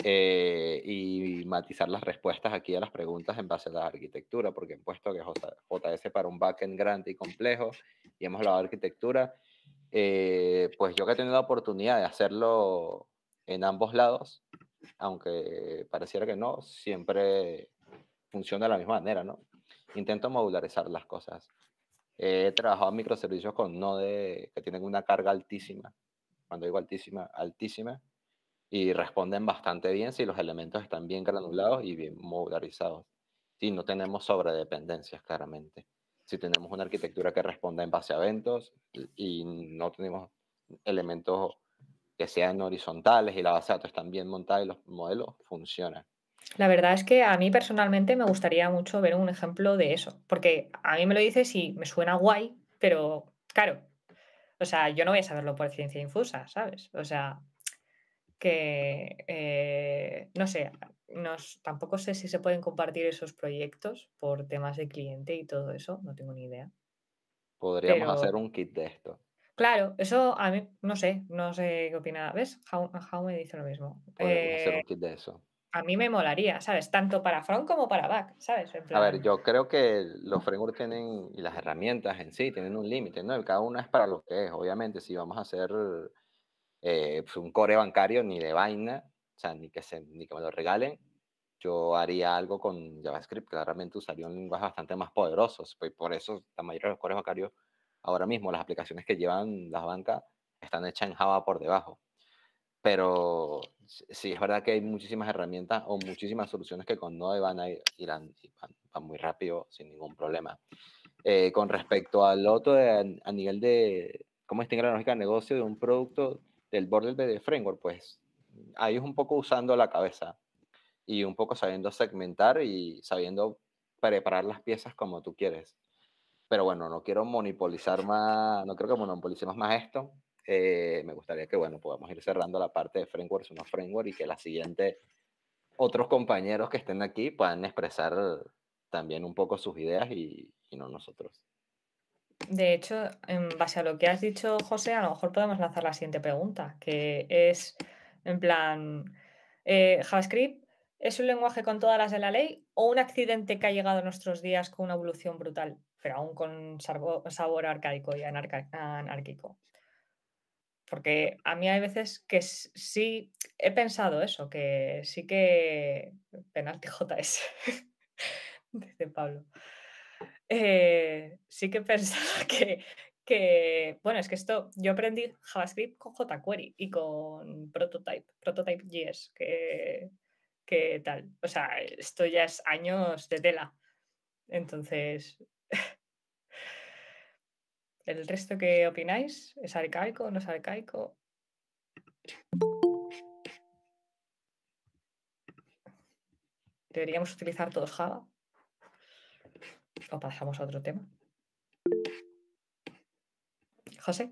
Speaker 4: y matizar las respuestas aquí a las preguntas en base a la arquitectura, porque he puesto que JS para un backend grande y complejo, y hemos hablado de arquitectura, pues yo que he tenido la oportunidad de hacerlo en ambos lados, aunque pareciera que no, siempre funciona de la misma manera, ¿no? Intento modularizar las cosas. He trabajado en microservicios con Node que tienen una carga altísima, cuando digo altísima, altísima, y responden bastante bien si los elementos están bien granulados y bien modularizados. Si no tenemos sobredependencias, claramente. Si tenemos una arquitectura que responda en base a eventos y no tenemos elementos que sean horizontales y la base de datos están bien montada y los modelos funcionan.
Speaker 2: La verdad es que a mí personalmente me gustaría mucho ver un ejemplo de eso, porque a mí me lo dices y me suena guay, pero claro, o sea, yo no voy a saberlo por ciencia infusa, ¿sabes? O sea, que no sé, tampoco sé si se pueden compartir esos proyectos por temas de cliente y todo eso, no tengo ni idea.
Speaker 4: Podríamos
Speaker 2: Pero
Speaker 4: hacer un kit de esto.
Speaker 2: claro, eso a mí no sé qué opina. ¿Ves? How me dice lo mismo.
Speaker 4: Podríamos hacer un kit de eso.
Speaker 2: A mí me molaría, ¿sabes? Tanto para front como para back, ¿sabes? En
Speaker 4: A ver,
Speaker 2: plan,
Speaker 4: yo creo que los frameworks tienen, y las herramientas en sí, tienen un límite, ¿no? Cada una es para lo que es. Obviamente, si vamos a hacer pues, un core bancario, ni de vaina, o sea, ni que me lo regalen, yo haría algo con JavaScript. Claramente usaría un lenguaje bastante más poderoso. Pues por eso la mayoría de los cores bancarios, ahora mismo, las aplicaciones que llevan las bancas, están hechas en Java por debajo. Pero sí, es verdad que hay muchísimas herramientas o muchísimas soluciones que con Node van muy rápido sin ningún problema. Con respecto al otro, a nivel de cómo distingue la lógica de negocio de un producto del border de framework, pues ahí es un poco usando la cabeza y un poco sabiendo segmentar y sabiendo preparar las piezas como tú quieres. Pero bueno, no quiero monopolizar más, no creo que monopolicemos más esto. Me gustaría que, bueno, podamos ir cerrando la parte de frameworks, unos frameworks, y que la siguiente, otros compañeros que estén aquí puedan expresar también un poco sus ideas y no nosotros.
Speaker 2: De hecho, en base a lo que has dicho, José, a lo mejor podemos lanzar la siguiente pregunta, que es, en plan, ¿JavaScript es un lenguaje con todas las de la ley o un accidente que ha llegado a nuestros días con una evolución brutal, pero aún con sabor arcaico y anárquico? Porque a mí hay veces que sí he pensado eso, que sí que... Penalti JS, dice Pablo. Sí que he pensado bueno, es que esto, yo aprendí JavaScript con jQuery y con Prototype.js, que tal. O sea, esto ya es años de tela. Entonces, ¿el resto qué opináis? ¿Es arcaico? ¿No es arcaico? ¿Deberíamos utilizar todos Java? ¿O pasamos a otro tema? José.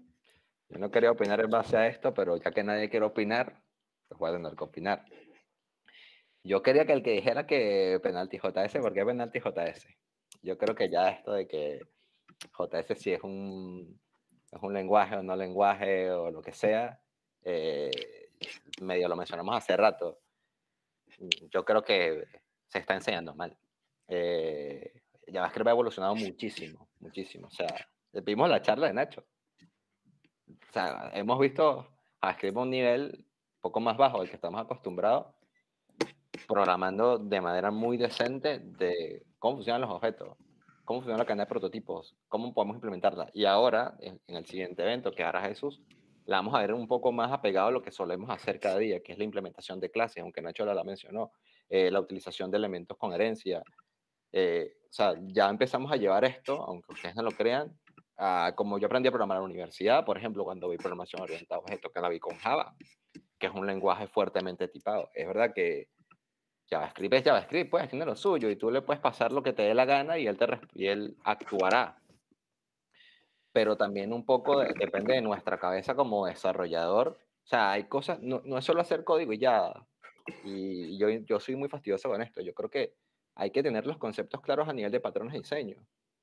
Speaker 4: Yo no quería opinar en base a esto, pero ya que nadie quiere opinar, pues voy a tener que opinar. Yo quería que el que dijera que penalti JS, ¿por qué penalti JS? Yo creo que ya esto de que JS sí es un lenguaje o no lenguaje o lo que sea, medio lo mencionamos hace rato. Yo creo que se está enseñando mal. JavaScript ha evolucionado muchísimo, muchísimo. O sea, vimos la charla de Nacho. O sea, hemos visto JavaScript a un nivel un poco más bajo del que estamos acostumbrados, programando de manera muy decente de cómo funcionan los objetos, cómo funciona la cadena de prototipos, cómo podemos implementarla. Y ahora, en el siguiente evento que hará Jesús, la vamos a ver un poco más apegado a lo que solemos hacer cada día, que es la implementación de clases, aunque Nacho la mencionó, la utilización de elementos con herencia. O sea, ya empezamos a llevar esto, aunque ustedes no lo crean, como yo aprendí a programar en la universidad, por ejemplo, cuando vi programación orientada a objetos, que la vi con Java, que es un lenguaje fuertemente tipado. Es verdad que JavaScript es JavaScript, pues tiene lo suyo y tú le puedes pasar lo que te dé la gana y él actuará. Pero también un poco depende de nuestra cabeza como desarrollador. O sea, hay cosas, no es solo hacer código y ya. Y yo soy muy fastidioso con esto. Yo creo que hay que tener los conceptos claros a nivel de patrones de diseño.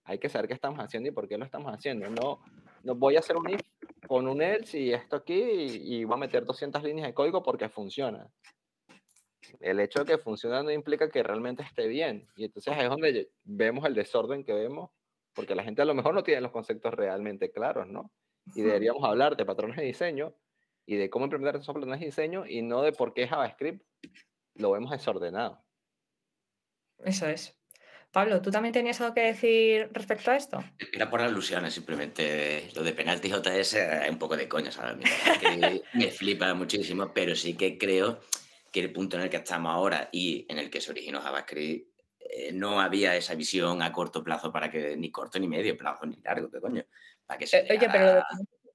Speaker 4: Hay que saber qué estamos haciendo y por qué lo estamos haciendo. No voy a hacer un if con un else y esto aquí y voy a meter 200 líneas de código porque funciona. El hecho de que funcione no implica que realmente esté bien. Y entonces es donde vemos el desorden que vemos, porque la gente a lo mejor no tiene los conceptos realmente claros, ¿no? Y deberíamos hablar de patrones de diseño y de cómo implementar esos patrones de diseño y no de por qué JavaScript lo vemos desordenado.
Speaker 2: Eso es. Pablo, ¿tú también tenías algo que decir respecto a esto?
Speaker 6: Era por alusiones, simplemente. Lo de penalti JS es un poco de coña, ¿sabes? Que me flipa muchísimo, pero sí que creo que el punto en el que estamos ahora y en el que se originó JavaScript, no había esa visión a corto plazo para que, ni corto ni medio plazo, ni largo, ¿qué coño? Para que se
Speaker 2: Oye, pero lo
Speaker 6: llegara...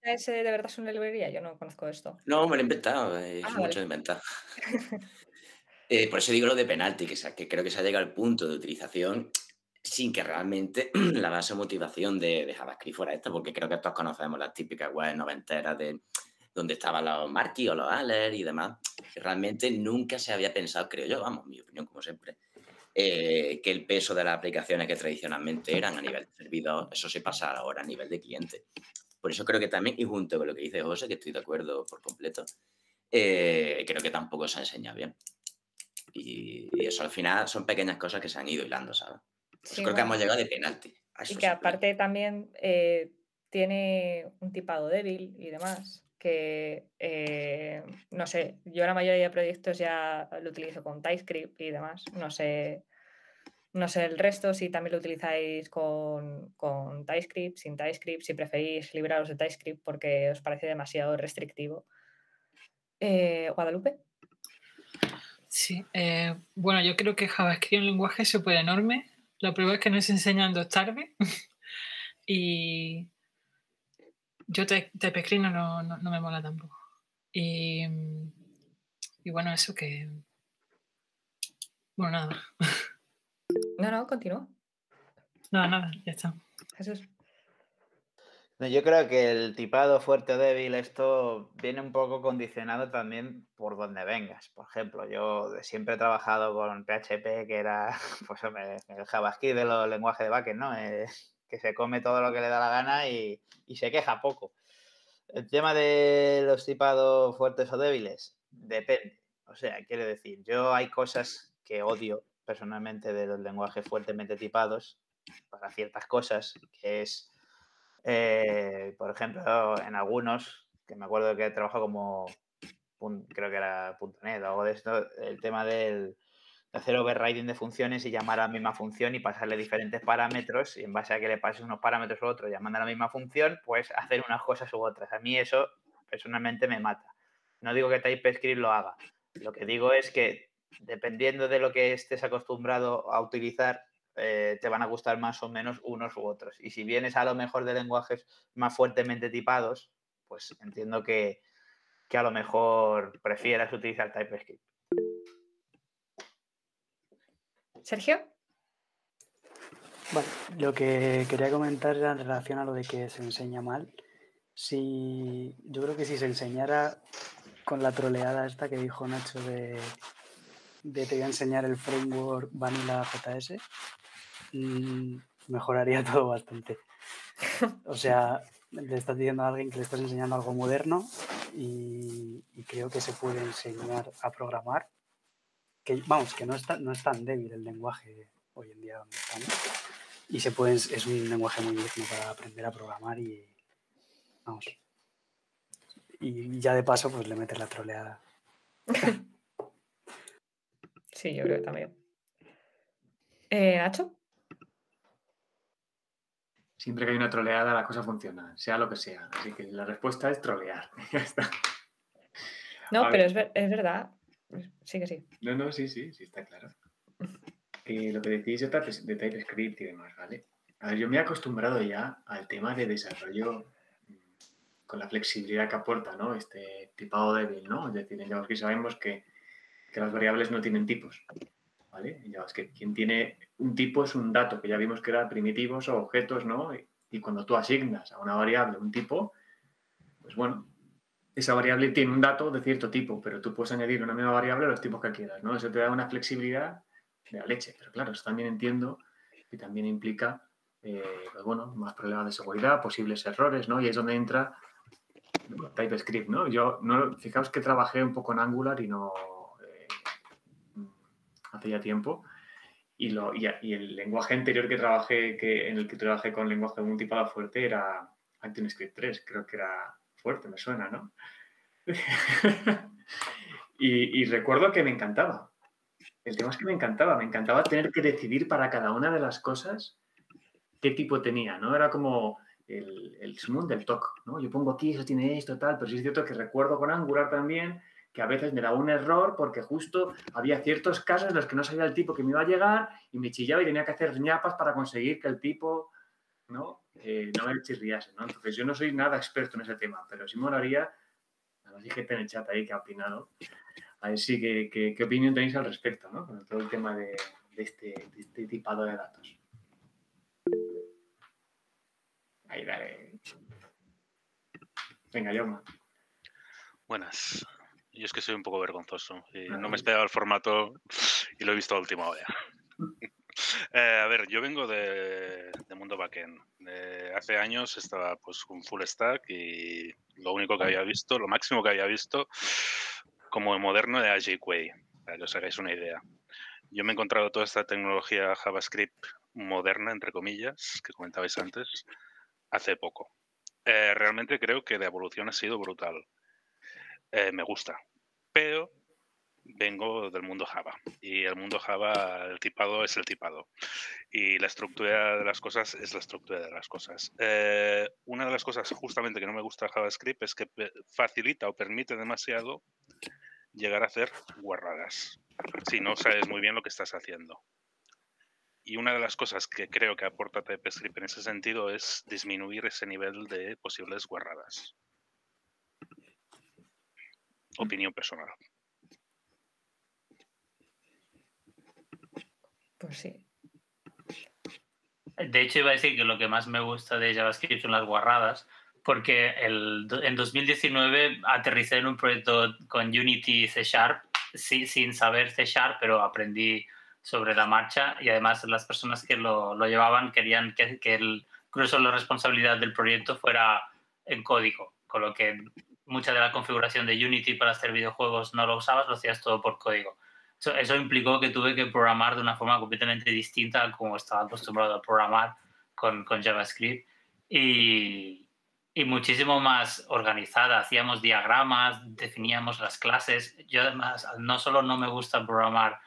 Speaker 2: de JS de verdad es una librería, yo no conozco esto.
Speaker 6: No, me lo he inventado, es
Speaker 2: Ah,
Speaker 6: mucho
Speaker 2: vale.
Speaker 6: de inventar. Por eso digo lo de penalti, que creo que se ha llegado al punto de utilización sin que realmente la base de motivación de JavaScript fuera esta, porque creo que todos conocemos las típicas webs noventeras de donde estaban los Marquis o los Aller y demás. Realmente nunca se había pensado, creo yo, vamos, mi opinión como siempre, que el peso de las aplicaciones que tradicionalmente eran a nivel de servidor, eso se pasa ahora a nivel de cliente. Por eso creo que también, y junto con lo que dice José, que estoy de acuerdo por completo, creo que tampoco se ha enseñado bien. Y eso al final son pequeñas cosas que se han ido hilando, ¿sabes? Pues
Speaker 2: Sí,
Speaker 6: creo que
Speaker 2: bueno,
Speaker 6: hemos llegado de penalti.
Speaker 2: y que aparte también tiene un tipado débil y demás, que no sé, yo la mayoría de proyectos ya lo utilizo con TypeScript y demás, no sé el resto si también lo utilizáis con TypeScript, sin TypeScript, si preferís libraros de TypeScript porque os parece demasiado restrictivo. Guadalupe.
Speaker 5: Sí, bueno, yo creo que JavaScript es un lenguaje súper enorme. La prueba es que no se enseña en 2 tardes. Y yo TypeScript no me mola tampoco. Y bueno, eso que... Bueno, nada.
Speaker 2: No, continúa.
Speaker 5: Nada, ya está.
Speaker 2: Jesús.
Speaker 1: No, yo creo que el tipado fuerte o débil, esto viene un poco condicionado también por donde vengas. Por ejemplo, yo siempre he trabajado con PHP, que era pues, el JavaScript de los lenguajes de backend, ¿no? que se come todo lo que le da la gana y se queja poco. El tema de los tipados fuertes o débiles, depende. O sea, quiero decir, yo hay cosas que odio personalmente de los lenguajes fuertemente tipados para ciertas cosas, que es, por ejemplo, en algunos, que me acuerdo que he trabajado como, creo que era .NET o algo de esto, el tema de hacer overriding de funciones y llamar a la misma función y pasarle diferentes parámetros y en base a que le pases unos parámetros u otros llamando a la misma función, pues hacer unas cosas u otras. A mí eso personalmente me mata. No digo que TypeScript lo haga. Lo que digo es que dependiendo de lo que estés acostumbrado a utilizar, te van a gustar más o menos unos u otros. Y si vienes a lo mejor de lenguajes más fuertemente tipados, pues entiendo que a lo mejor prefieras utilizar TypeScript.
Speaker 2: Sergio.
Speaker 9: Vale, lo que quería comentar era en relación a lo de que se enseña mal. Yo creo que si se enseñara con la troleada esta que dijo Nacho de te voy a enseñar el framework Vanilla JS, mejoraría todo bastante. O sea, le estás diciendo a alguien que le estás enseñando algo moderno y creo que se puede enseñar a programar. Que, vamos, que no es tan débil el lenguaje hoy en día donde estamos. Y es un lenguaje muy digno para aprender a programar y vamos. Y ya de paso, pues le metes la troleada.
Speaker 2: Sí, yo creo que también. ¿Nacho?
Speaker 7: Siempre que hay una troleada, la cosa funciona, sea lo que sea. Así que la respuesta es trolear. Ya está.
Speaker 2: No,
Speaker 7: A
Speaker 2: pero
Speaker 7: ver.
Speaker 2: es verdad. Sí que sí.
Speaker 7: No, sí, está claro. Lo que decís de TypeScript y demás, ¿vale? A ver, yo me he acostumbrado ya al tema de desarrollo con la flexibilidad que aporta, ¿no? Este tipado débil, ¿no? Es decir, en JavaScript sabemos que las variables no tienen tipos, ¿vale? En JavaScript, quien tiene un tipo es un dato, que ya vimos que eran primitivos o objetos, ¿no? Y cuando tú asignas a una variable un tipo, pues bueno, esa variable tiene un dato de cierto tipo, pero tú puedes añadir una misma variable a los tipos que quieras, ¿no? Eso te da una flexibilidad de la leche. Pero claro, eso también entiendo que también implica, pues bueno, más problemas de seguridad, posibles errores, ¿no? Y es donde entra TypeScript, ¿no? Fijaos que trabajé un poco en Angular y no hace ya tiempo. Y el lenguaje anterior en el que trabajé con lenguaje de un tipado fuerte era ActionScript 3, creo que era fuerte, me suena, ¿no? y recuerdo que me encantaba. El tema es que me encantaba tener que decidir para cada una de las cosas qué tipo tenía, ¿no? Era como el summon del TOC, ¿no? Yo pongo aquí, eso tiene esto, tal, pero sí es cierto que recuerdo con Angular también que a veces me daba un error porque justo había ciertos casos en los que no sabía el tipo que me iba a llegar y me chillaba y tenía que hacer ñapas para conseguir que el tipo, ¿no? No me chirriase, ¿no? Entonces yo no soy nada experto en ese tema, pero sí molaría, además hay gente en el chat ahí que ha opinado, a ver si qué opinión tenéis al respecto, ¿no? Con todo el tema de este tipado de datos. Ahí, dale. Venga, Jaume.
Speaker 3: Buenas. Yo es que soy un poco vergonzoso. No me esperaba el formato y lo he visto a última hora. A ver, yo vengo de mundo backend. Hace años estaba pues con full stack y lo único que había visto, lo máximo que había visto como moderno era jQuery, para que os hagáis una idea. Yo me he encontrado toda esta tecnología JavaScript moderna, entre comillas, que comentabais antes, hace poco. Realmente creo que la evolución ha sido brutal. Me gusta, pero vengo del mundo Java y el mundo Java, el tipado es el tipado y la estructura de las cosas es la estructura de las cosas. Una de las cosas justamente que no me gusta de JavaScript es que facilita o permite demasiado llegar a hacer guarradas si no sabes muy bien lo que estás haciendo. Y una de las cosas que creo que aporta TypeScript en ese sentido es disminuir ese nivel de posibles guarradas. Opinión personal.
Speaker 2: Pues sí.
Speaker 8: De hecho, iba a decir que lo que más me gusta de JavaScript son las guarradas, porque en 2019 aterricé en un proyecto con Unity C#, sin saber C#, pero aprendí sobre la marcha y además las personas que lo llevaban querían que incluso la responsabilidad del proyecto fuera en código, con lo que mucha de la configuración de Unity para hacer videojuegos no lo usabas, lo hacías todo por código. Eso implicó que tuve que programar de una forma completamente distinta a como estaba acostumbrado a programar con JavaScript y muchísimo más organizada. Hacíamos diagramas, definíamos las clases. Yo además, no solo no me gusta programar,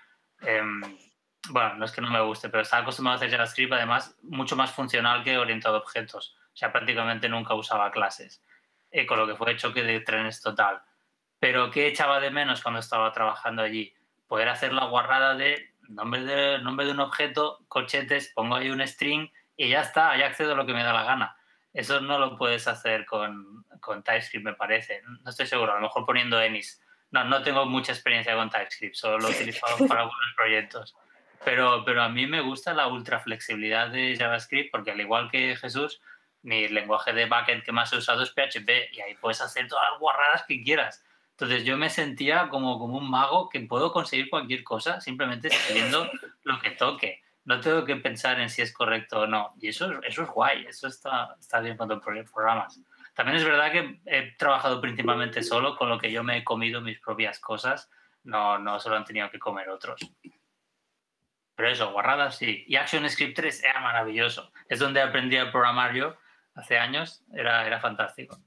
Speaker 8: bueno, no es que no me guste, pero estaba acostumbrado a hacer JavaScript, además, mucho más funcional que orientado a objetos. O sea, prácticamente nunca usaba clases, con lo que fue choque de trenes total. Pero ¿qué echaba de menos cuando estaba trabajando allí? Poder hacer la guarrada de nombre de un objeto, corchetes, pongo ahí un string y ya está, ya accedo a lo que me da la gana. Eso no lo puedes hacer con TypeScript, me parece. No estoy seguro, a lo mejor poniendo Ennis. No tengo mucha experiencia con TypeScript, solo lo he utilizado para algunos proyectos. Pero a mí me gusta la ultra flexibilidad de JavaScript porque al igual que Jesús, mi lenguaje de backend que más he usado es PHP y ahí puedes hacer todas las guarradas que quieras. Entonces yo me sentía como un mago que puedo conseguir cualquier cosa simplemente escribiendo lo que toque. No tengo que pensar en si es correcto o no. Y eso es guay, eso está bien cuando programas. También es verdad que he trabajado principalmente solo, con lo que yo me he comido mis propias cosas. No solo han tenido que comer otros. Pero eso, guarradas sí. Y ActionScript 3 era maravilloso. Es donde aprendí a programar yo hace años. Era fantástico.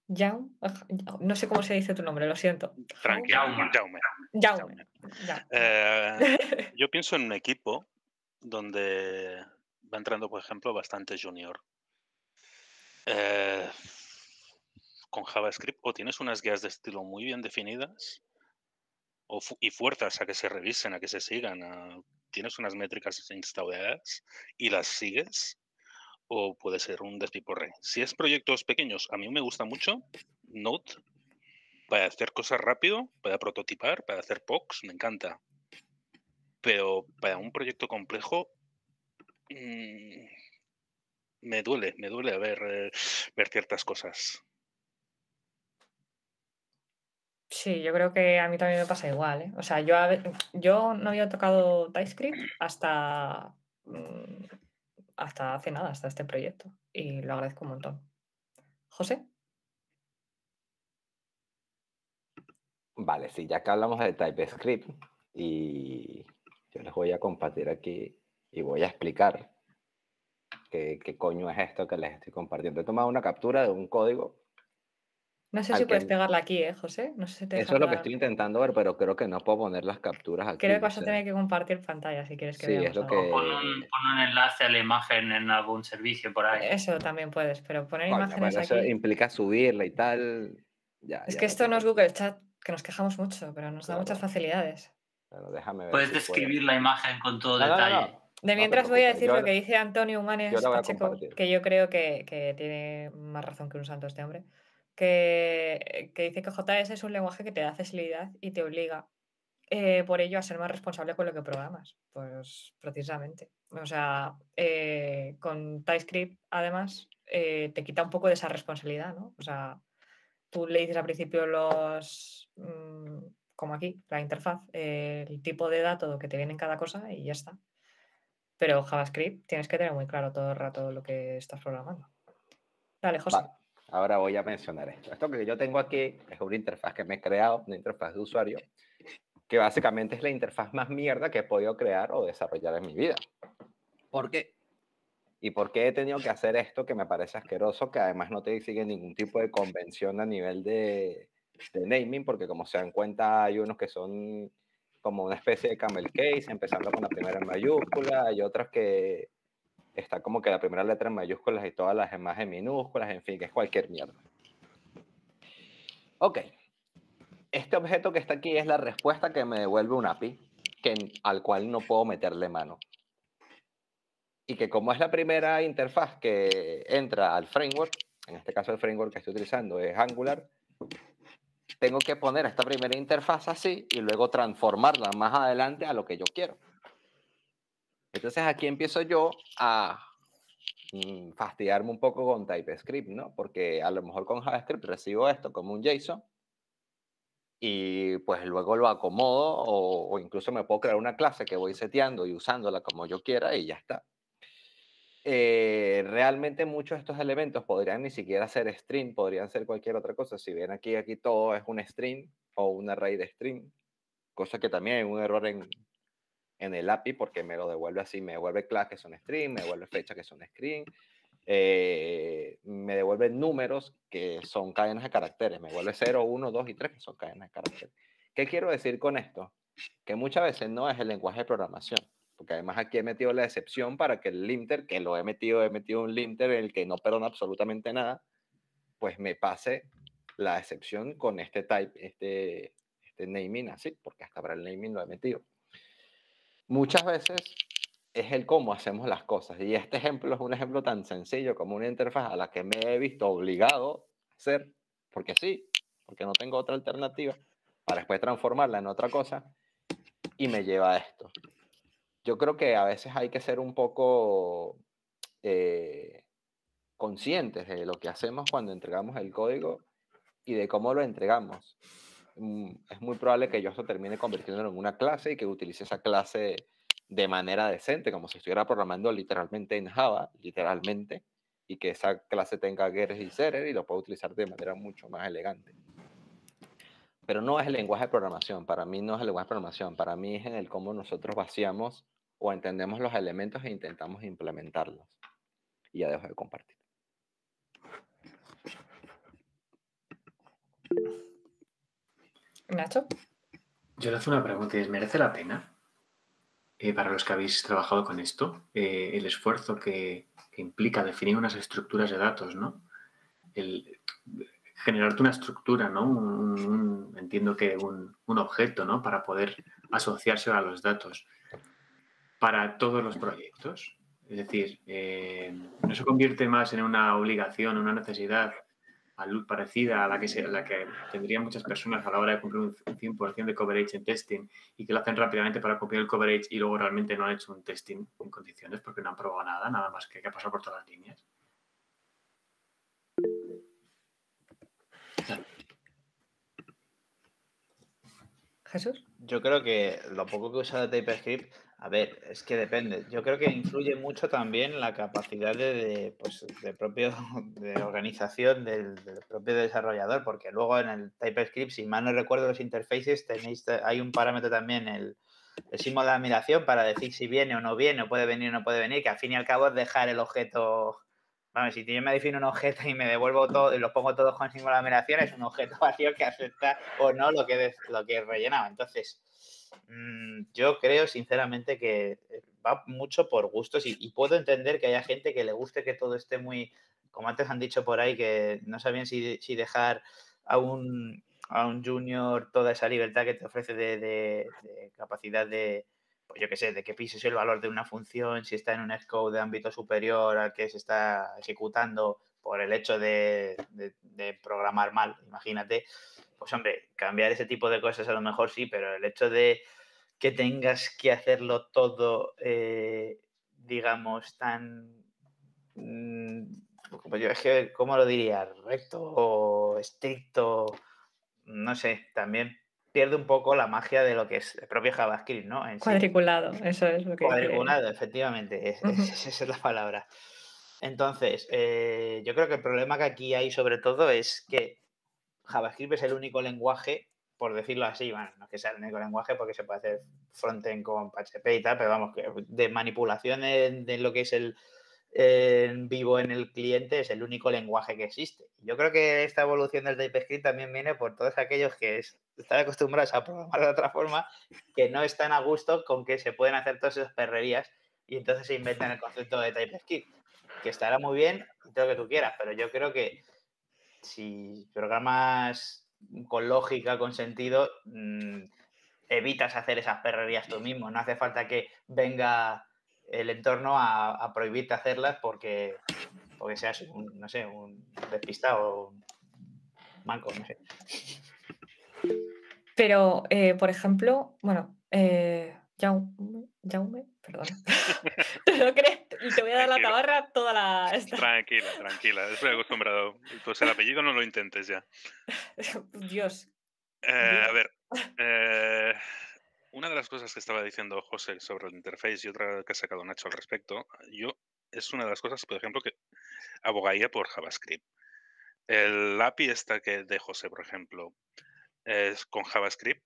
Speaker 2: Jaume, no sé cómo se dice tu nombre, lo siento.
Speaker 10: Tranquilo,
Speaker 2: Jaume.
Speaker 10: Yo pienso en un equipo donde va entrando, por ejemplo, bastante junior. Con JavaScript o tienes unas guías de estilo muy bien definidas y fuerzas a que se revisen, a que se sigan. Tienes unas métricas instauradas y las sigues, o puede ser un despiporre. Si es proyectos pequeños, a mí me gusta mucho Node para hacer cosas rápido, para prototipar, para hacer POCs, me encanta. Pero para un proyecto complejo me duele ver ciertas cosas.
Speaker 2: Sí, yo creo que a mí también me pasa igual, ¿eh? O sea, yo no había tocado TypeScript hasta hace nada, hasta este proyecto. Y lo agradezco un montón. ¿José?
Speaker 4: Vale, sí, ya que hablamos de TypeScript, y yo les voy a compartir aquí y voy a explicar qué coño es esto que les estoy compartiendo. He tomado una captura de un código.
Speaker 2: No sé si puedes pegarla aquí, José. No sé si te
Speaker 4: Eso es lo que estoy intentando ver, pero creo que no puedo poner las capturas aquí.
Speaker 2: Creo que vas a tener que compartir pantalla si quieres que
Speaker 4: sí,
Speaker 2: veamos
Speaker 4: es lo
Speaker 2: algo.
Speaker 4: que...
Speaker 8: Pon un enlace a la imagen en algún servicio por ahí.
Speaker 2: Eso también puedes, pero poner
Speaker 4: Coño,
Speaker 2: imágenes
Speaker 4: bueno,
Speaker 2: aquí...
Speaker 4: Eso implica subirla y tal.
Speaker 2: Es que esto no es Google Chat, que nos quejamos mucho, pero nos da muchas facilidades.
Speaker 4: Pero déjame ver.
Speaker 8: Puedes describir la imagen con todo detalle.
Speaker 2: De mientras voy a decir lo que dice Antonio Humanes Pacheco, que yo creo que tiene más razón que un santo este hombre, que dice que JS es un lenguaje que te da accesibilidad y te obliga por ello a ser más responsable con lo que programas. Pues precisamente. O sea, con TypeScript además te quita un poco de esa responsabilidad, ¿no? O sea, tú le dices al principio como aquí, la interfaz, el tipo de dato que te viene en cada cosa y ya está. Pero JavaScript tienes que tener muy claro todo el rato lo que estás programando. Dale, José.
Speaker 4: Vale, ahora voy a mencionar esto. Esto que yo tengo aquí es una interfaz que me he creado, una interfaz de usuario, que básicamente es la interfaz más mierda que he podido crear o desarrollar en mi vida. ¿Por qué? ¿Y por qué he tenido que hacer esto que me parece asqueroso, que además no te sigue ningún tipo de convención a nivel de naming? Porque como se dan cuenta, hay unos que son como una especie de camel case, empezando con la primera en mayúscula, hay otras que está como que la primera letra en mayúsculas y todas las demás en minúsculas, en fin, que es cualquier mierda. Ok. Este objeto que está aquí es la respuesta que me devuelve un API, al cual no puedo meterle mano. Y que como es la primera interfaz que entra al framework, en este caso el framework que estoy utilizando es Angular, tengo que poner esta primera interfaz así y luego transformarla más adelante a lo que yo quiero. Entonces aquí empiezo yo a fastidiarme un poco con TypeScript, ¿no? Porque a lo mejor con JavaScript recibo esto como un JSON y pues luego lo acomodo o incluso me puedo crear una clase que voy seteando y usándola como yo quiera y ya está. realmente muchos de estos elementos podrían ni siquiera ser string, podrían ser cualquier otra cosa. Si ven aquí todo es un string o un array de string, cosa que también hay un error en el API porque me lo devuelve así, me devuelve class que son string, me devuelve fecha que son string, me devuelve números que son cadenas de caracteres, me devuelve 0, 1, 2 y 3 que son cadenas de caracteres. ¿Qué quiero decir con esto? Que muchas veces no es el lenguaje de programación, porque además aquí he metido la excepción para que el linter, que lo he metido un linter en el que no perdona absolutamente nada, pues me pase la excepción con este type, este naming así, porque hasta para el naming lo he metido. Muchas veces es el cómo hacemos las cosas, y este ejemplo es un ejemplo tan sencillo como una interfaz a la que me he visto obligado a hacer, porque sí, porque no tengo otra alternativa, para después transformarla en otra cosa, y me lleva a esto. Yo creo que a veces hay que ser un poco conscientes de lo que hacemos cuando entregamos el código y de cómo lo entregamos. Es muy probable que yo esto termine convirtiéndolo en una clase y que utilice esa clase de manera decente, como si estuviera programando literalmente en Java, literalmente, y que esa clase tenga getters y setters y lo pueda utilizar de manera mucho más elegante. Pero no es el lenguaje de programación, para mí no es el lenguaje de programación, para mí es en el cómo nosotros vaciamos o entendemos los elementos e intentamos implementarlos. Y ya dejo de compartir.
Speaker 2: Nacho.
Speaker 7: Yo le hago una pregunta, ¿merece la pena para los que habéis trabajado con esto el esfuerzo que implica definir unas estructuras de datos, ¿no? El generarte una estructura, ¿no? Entiendo que un objeto, ¿no? Para poder asociarse a los datos para todos los proyectos. Es decir, no se convierte más en una obligación, una necesidad parecida a la que tendrían muchas personas a la hora de cumplir un 100% de coverage en testing y que lo hacen rápidamente para cumplir el coverage y luego realmente no han hecho un testing en condiciones porque no han probado nada más que ha pasado por todas las líneas.
Speaker 2: Jesús.
Speaker 1: Yo creo que lo poco que he usado de TypeScript, a ver, es que depende. Yo creo que influye mucho también la capacidad de organización del propio desarrollador, porque luego en el TypeScript, si mal no recuerdo los interfaces, hay un parámetro también, el símbolo de admiración, para decir si viene o no viene, o puede venir o no puede venir, que al fin y al cabo es dejar el objeto. Vamos, si yo me defino un objeto y me devuelvo todo y los pongo todos con símbolo de admiración, es un objeto vacío que acepta o no lo que he rellenado. Entonces, yo creo sinceramente que va mucho por gustos y puedo entender que haya gente que le guste que todo esté muy, como antes han dicho por ahí, que no sabían si dejar a un junior toda esa libertad que te ofrece de capacidad de, pues yo qué sé, de que pises el valor de una función, si está en un scope de ámbito superior al que se está ejecutando por el hecho de programar mal, imagínate. Pues hombre, cambiar ese tipo de cosas a lo mejor sí, pero el hecho de que tengas que hacerlo todo, digamos, tan... pues yo es que, ¿cómo lo diría? Recto o estricto, no sé, también pierde un poco la magia de lo que es el propio JavaScript, ¿no? En sí.
Speaker 2: Cuadriculado, eso es lo que
Speaker 1: Cuadriculado, efectivamente, esa es la palabra. Entonces, yo creo que el problema que aquí hay sobre todo es que JavaScript es el único lenguaje, por decirlo así, bueno, no es que sea el único lenguaje porque se puede hacer frontend con PHP y tal, pero vamos, que de manipulación de lo que es el en vivo en el cliente es el único lenguaje que existe. Yo creo que esta evolución del TypeScript también viene por todos aquellos que están acostumbrados a programar de otra forma, que no están a gusto con que se pueden hacer todas esas perrerías y entonces se inventan el concepto de TypeScript, que estará muy bien y todo lo que tú quieras, pero yo creo que si programas con lógica, con sentido, evitas hacer esas perrerías tú mismo. No hace falta que venga el entorno a prohibirte hacerlas porque seas un, no sé, un despistado o un manco, no sé.
Speaker 2: Pero, por ejemplo, bueno, Jaume, perdona. ¿Te lo crees? Y te voy a dar la tabarra toda la...
Speaker 10: Tranquila, estoy acostumbrado. Pues el apellido no lo intentes ya.
Speaker 2: Dios.
Speaker 10: A ver, una de las cosas que estaba diciendo José sobre el interface y otra que ha sacado Nacho al respecto, yo es una de las cosas, por ejemplo, que abogaría por JavaScript. El API de José, por ejemplo, es con JavaScript.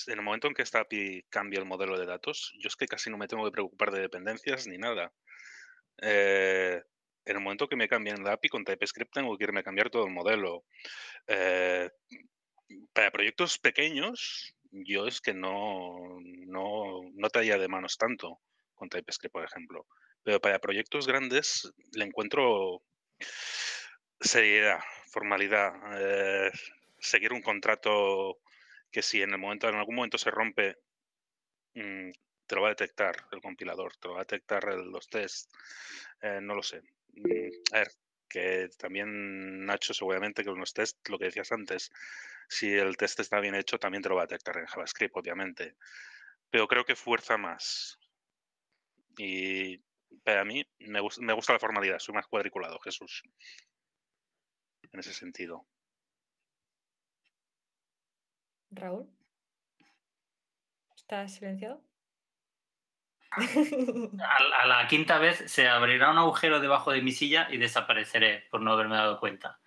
Speaker 10: En el momento en que esta API cambia el modelo de datos, yo es que casi no me tengo que preocupar de dependencias ni nada. En el momento que me cambien la API con TypeScript tengo que irme a cambiar todo el modelo. Para proyectos pequeños, yo es que no te haría de manos tanto con TypeScript, por ejemplo. Pero para proyectos grandes le encuentro seriedad, formalidad, seguir un contrato que si en algún momento se rompe, te lo va a detectar el compilador, te lo va a detectar los tests, no lo sé. A ver, que también Nacho seguramente con los tests, lo que decías antes, si el test está bien hecho también te lo va a detectar en JavaScript, obviamente. Pero creo que fuerza más. Y para mí me gusta la formalidad, soy más cuadriculado, Jesús, en ese sentido.
Speaker 2: Raúl, ¿estás silenciado?
Speaker 8: A la quinta vez se abrirá un agujero debajo de mi silla y desapareceré por no haberme dado cuenta.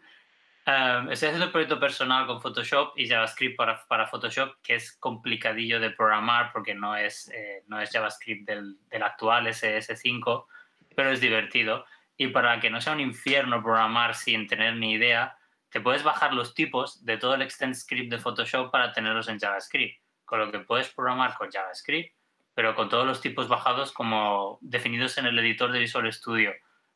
Speaker 8: Estoy haciendo un proyecto personal con Photoshop y JavaScript para Photoshop, que es complicadillo de programar porque no es JavaScript del actual SS5, pero es divertido. Y para que no sea un infierno programar sin tener ni idea, te puedes bajar los tipos de todo el extend script de Photoshop para tenerlos en JavaScript, con lo que puedes programar con JavaScript, pero con todos los tipos bajados como definidos en el editor de Visual Studio,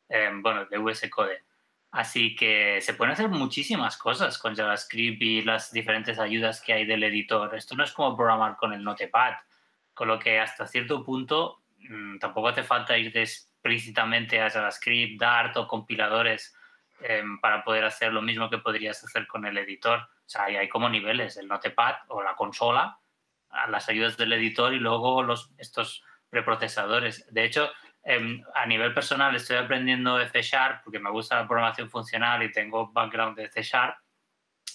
Speaker 8: de VS Code. Así que se pueden hacer muchísimas cosas con JavaScript y las diferentes ayudas que hay del editor. Esto no es como programar con el Notepad, con lo que hasta cierto punto tampoco hace falta ir explícitamente a JavaScript, Dart o compiladores para poder hacer lo mismo que podrías hacer con el editor. O sea, hay como niveles, el Notepad o la consola, las ayudas del editor y luego estos preprocesadores. De hecho, a nivel personal estoy aprendiendo de C# porque me gusta la programación funcional y tengo background de C#,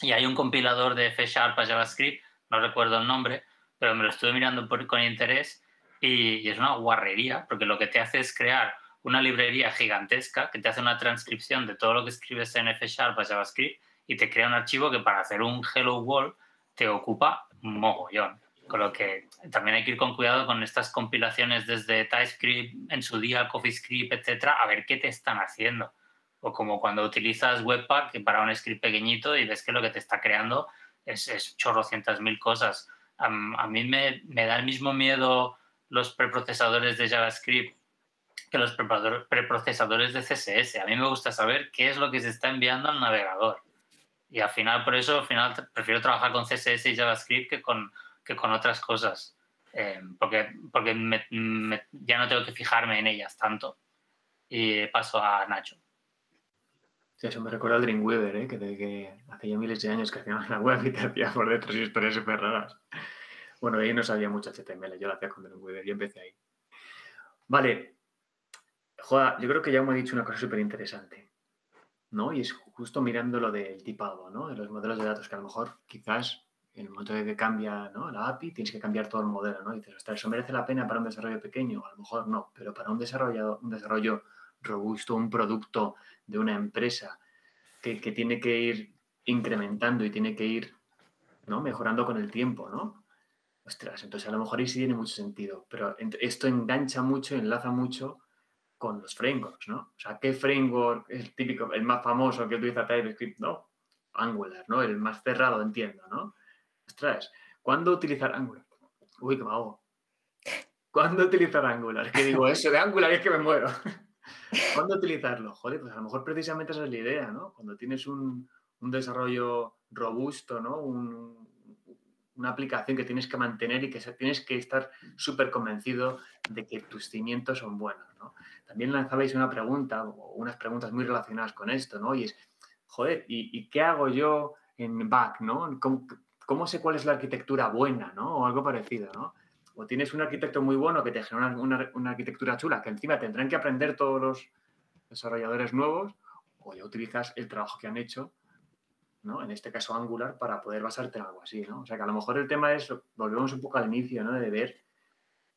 Speaker 8: y hay un compilador de C# a JavaScript, no recuerdo el nombre, pero me lo estuve mirando con interés y es una guarrería porque lo que te hace es crear una librería gigantesca que te hace una transcripción de todo lo que escribes en C# a JavaScript y te crea un archivo que para hacer un Hello World te ocupa un mogollón. Con lo que también hay que ir con cuidado con estas compilaciones desde TypeScript, en su día CoffeeScript, etcétera, a ver qué te están haciendo. O como cuando utilizas Webpack para un script pequeñito y ves que lo que te está creando es chorrocientas mil cosas. A mí me da el mismo miedo los preprocesadores de JavaScript que los preprocesadores de CSS. A mí me gusta saber qué es lo que se está enviando al navegador. Y al final, por eso, prefiero trabajar con CSS y JavaScript que con otras cosas. Porque ya no tengo que fijarme en ellas tanto. Y paso a Nacho.
Speaker 7: Sí, eso me recuerda al Dreamweaver, que hace ya miles de años que hacíamos la web y te hacía por dentro historias súper raras. Bueno, ahí no sabía mucho HTML, yo lo hacía con Dreamweaver y empecé ahí. Vale. Joder, yo creo que ya me he dicho una cosa súper interesante, ¿no? Y es justo mirando lo del tipado, ¿no? De los modelos de datos, que a lo mejor quizás en el momento de que cambia, ¿no?, la API, tienes que cambiar todo el modelo, ¿no? Y dices, ostras, ¿eso merece la pena para un desarrollo pequeño? A lo mejor no, pero para un desarrollo robusto, un producto de una empresa que tiene que ir incrementando y tiene que ir, ¿no?, mejorando con el tiempo, ¿no? Ostras, entonces a lo mejor ahí sí tiene mucho sentido, pero esto engancha mucho, enlaza mucho con los frameworks, ¿no? O sea, ¿qué framework es el típico, el más famoso que utiliza TypeScript? No, Angular, ¿no? El más cerrado, entiendo, ¿no? Ostras, ¿cuándo utilizar Angular? Uy, que me hago. ¿Cuándo utilizar Angular? Que digo eso de Angular y es que me muero. ¿Cuándo utilizarlo? Joder, pues a lo mejor precisamente esa es la idea, ¿no? Cuando tienes un desarrollo robusto, ¿no? Una aplicación que tienes que mantener y que tienes que estar súper convencido de que tus cimientos son buenos, ¿no? También lanzabais una pregunta o unas preguntas muy relacionadas con esto, ¿no? Y es, joder, ¿y qué hago yo en back, ¿no? ¿Cómo sé cuál es la arquitectura buena, ¿no? O algo parecido, ¿no? O tienes un arquitecto muy bueno que te genera una arquitectura chula que encima tendrán que aprender todos los desarrolladores nuevos, o ya utilizas el trabajo que han hecho, ¿no? En este caso Angular, para poder basarte en algo así, ¿no? O sea que a lo mejor el tema es, volvemos un poco al inicio, ¿no? De ver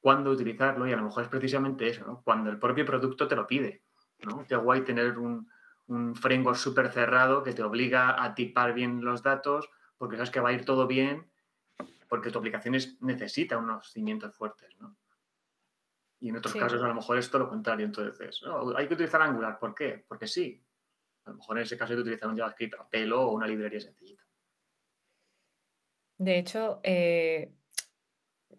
Speaker 7: cuándo utilizarlo y a lo mejor es precisamente eso, ¿no? Cuando el propio producto te lo pide. ¿no? Qué guay tener un framework súper cerrado que te obliga a tipar bien los datos porque sabes que va a ir todo bien porque tu aplicación necesita unos cimientos fuertes, ¿no? Y en otros
Speaker 2: Sí.
Speaker 7: casos a lo mejor es todo lo contrario. Entonces, no, hay que utilizar Angular. ¿Por qué? Porque sí. A lo mejor en ese caso hay que utilizar un JavaScript a pelo o una librería sencillita.
Speaker 2: De hecho,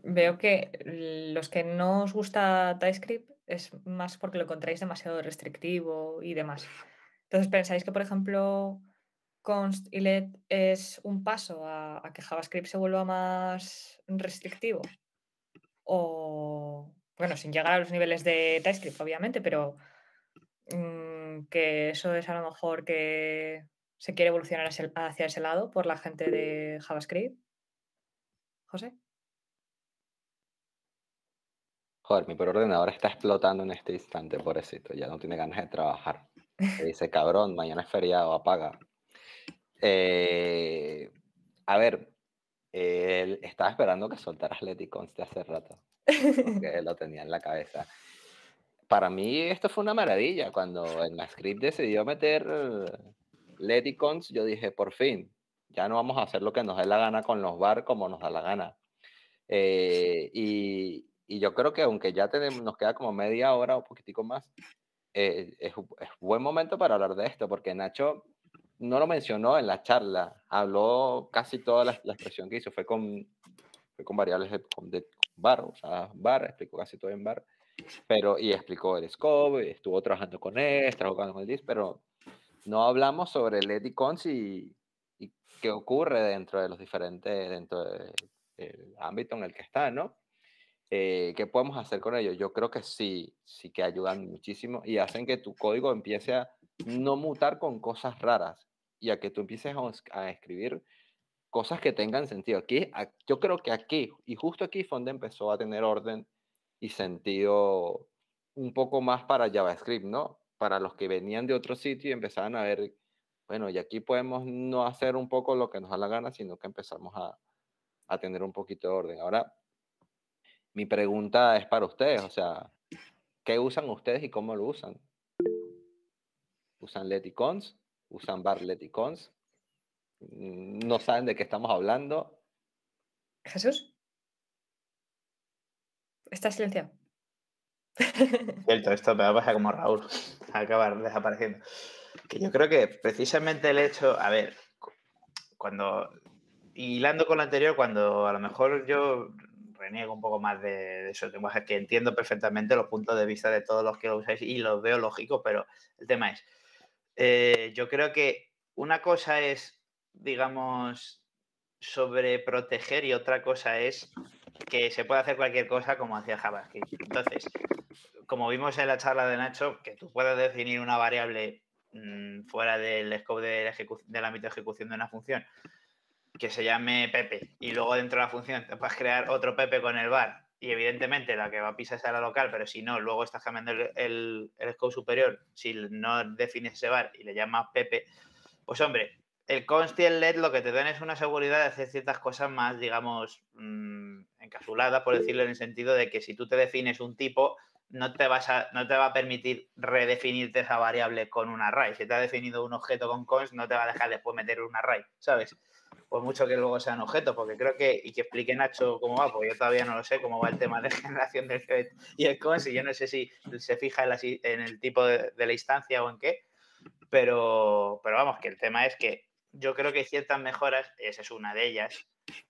Speaker 2: veo que los que no os gusta TypeScript es más porque lo encontráis demasiado restrictivo y demás. Entonces, ¿pensáis que, por ejemplo, const y let es un paso a que JavaScript se vuelva más restrictivo? O, bueno, sin llegar a los niveles de TypeScript, obviamente, pero que eso es a lo mejor que se quiere evolucionar hacia ese lado por la gente de JavaScript. José.
Speaker 4: Joder, mi pobre ordenador está explotando en este instante, pobrecito. Ya no tiene ganas de trabajar. Me dice, cabrón, mañana es feriado, apaga. A ver, estaba esperando que soltaras Let It Const hace rato, porque lo tenía en la cabeza. Para mí esto fue una maravilla. Cuando en la script decidió meter Let It Const, yo dije, por fin, ya no vamos a hacer lo que nos dé la gana con los var como nos da la gana. Y yo creo que aunque ya nos queda como media hora o un poquitico más, es buen momento para hablar de esto, porque Nacho no lo mencionó en la charla, habló casi toda la expresión que hizo, fue con variables de var, o sea, var, explicó casi todo en var, y explicó el scope, estuvo trabajando con él, trabajando con el DIS, pero no hablamos sobre el Let It Const y qué ocurre dentro de los diferentes, dentro del ámbito en el que está, ¿no? ¿Qué podemos hacer con ellos? Yo creo que sí que ayudan muchísimo y hacen que tu código empiece a no mutar con cosas raras y a que tú empieces a escribir cosas que tengan sentido. Yo creo que aquí, y justo aquí fue donde empezó a tener orden y sentido un poco más para JavaScript, ¿no? Para los que venían de otro sitio y empezaban a ver, bueno, y aquí podemos no hacer un poco lo que nos da la gana, sino que empezamos a tener un poquito de orden. Ahora, mi pregunta es para ustedes, o sea, ¿qué usan ustedes y cómo lo usan? ¿Usan Let It Const? ¿Usan var Let It Const? ¿No saben de qué estamos hablando?
Speaker 2: Jesús. ¿Estás silenciado?
Speaker 1: Cierto, esto me va a pasar como Raúl, acabar desapareciendo. Que yo creo que precisamente el hecho, a ver, hilando con lo anterior, cuando a lo mejor yo reniego un poco más de esos lenguajes, que entiendo perfectamente los puntos de vista de todos los que lo usáis y los veo lógico, pero el tema es, yo creo que una cosa es, digamos, sobreproteger y otra cosa es que se puede hacer cualquier cosa como hacía JavaScript. Entonces, como vimos en la charla de Nacho, que tú puedes definir una variable fuera del scope del ámbito de ejecución de una función que se llame Pepe y luego dentro de la función te puedes crear otro Pepe con el var y evidentemente la que va a pisar será la local, pero si no, luego estás cambiando el scope superior si no defines ese var y le llamas Pepe, pues hombre, el const y el let lo que te dan es una seguridad de hacer ciertas cosas más, digamos, encapsuladas, por decirlo en el sentido de que si tú te defines un tipo, no te va a permitir redefinirte esa variable con un array. Si te ha definido un objeto con const, no te va a dejar después meter un array, ¿sabes? Por mucho que luego sean objetos, porque creo que, y que explique Nacho cómo va, porque yo todavía no lo sé, cómo va el tema de generación del thread y el const, y yo no sé si se fija en el tipo de la instancia o en qué, pero vamos, que el tema es que yo creo que hay ciertas mejoras, esa es una de ellas,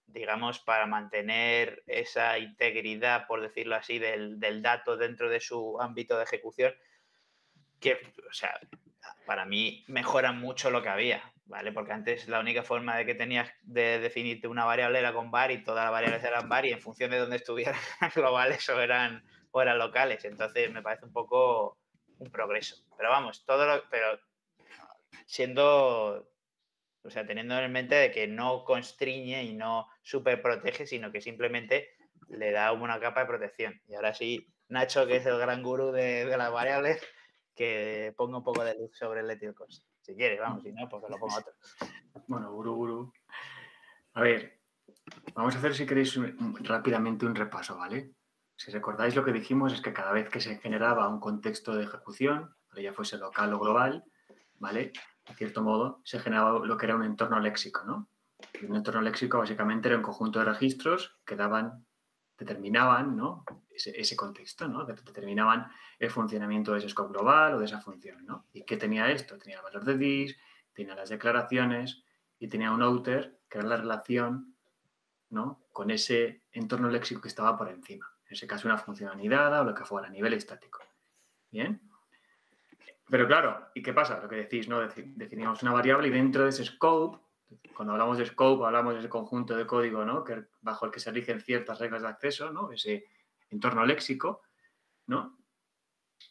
Speaker 1: digamos, para mantener esa integridad, por decirlo así, del dato dentro de su ámbito de ejecución, que, o sea, para mí mejoran mucho lo que había, ¿vale? Porque antes la única forma de que tenías de definirte una variable era con var y todas las variables eran var y en función de dónde estuvieran globales o eran locales. Entonces me parece un poco un progreso. Pero vamos, pero siendo, o sea, teniendo en mente de que no constriñe y no super protege, sino que simplemente le da una capa de protección. Y ahora sí, Nacho, que es el gran gurú de las variables, que ponga un poco de luz sobre el Let It Const. Si quiere, vamos, si no, pues que lo ponga otro.
Speaker 7: Bueno, gurú. A ver, vamos a hacer, si queréis, rápidamente un repaso, ¿vale? Si recordáis, lo que dijimos es que cada vez que se generaba un contexto de ejecución, pero ya fuese local o global, ¿vale? De cierto modo, se generaba lo que era un entorno léxico, ¿no? Y un entorno léxico básicamente era un conjunto de registros que determinaban, ¿no? ese contexto, ¿no? Que determinaban el funcionamiento de ese scope global o de esa función, ¿no? ¿Y qué tenía esto? Tenía el valor de this, tenía las declaraciones y tenía un outer, que era la relación, ¿no? Con ese entorno léxico que estaba por encima. En ese caso, una función anidada o lo que fuera, a nivel estático. ¿Bien? Pero claro, ¿y qué pasa? Lo que decís, ¿no? Definimos una variable y dentro de ese scope, cuando hablamos de scope, hablamos de ese conjunto de código, ¿no? Bajo el que se rigen ciertas reglas de acceso, ¿no? Ese entorno léxico, ¿no?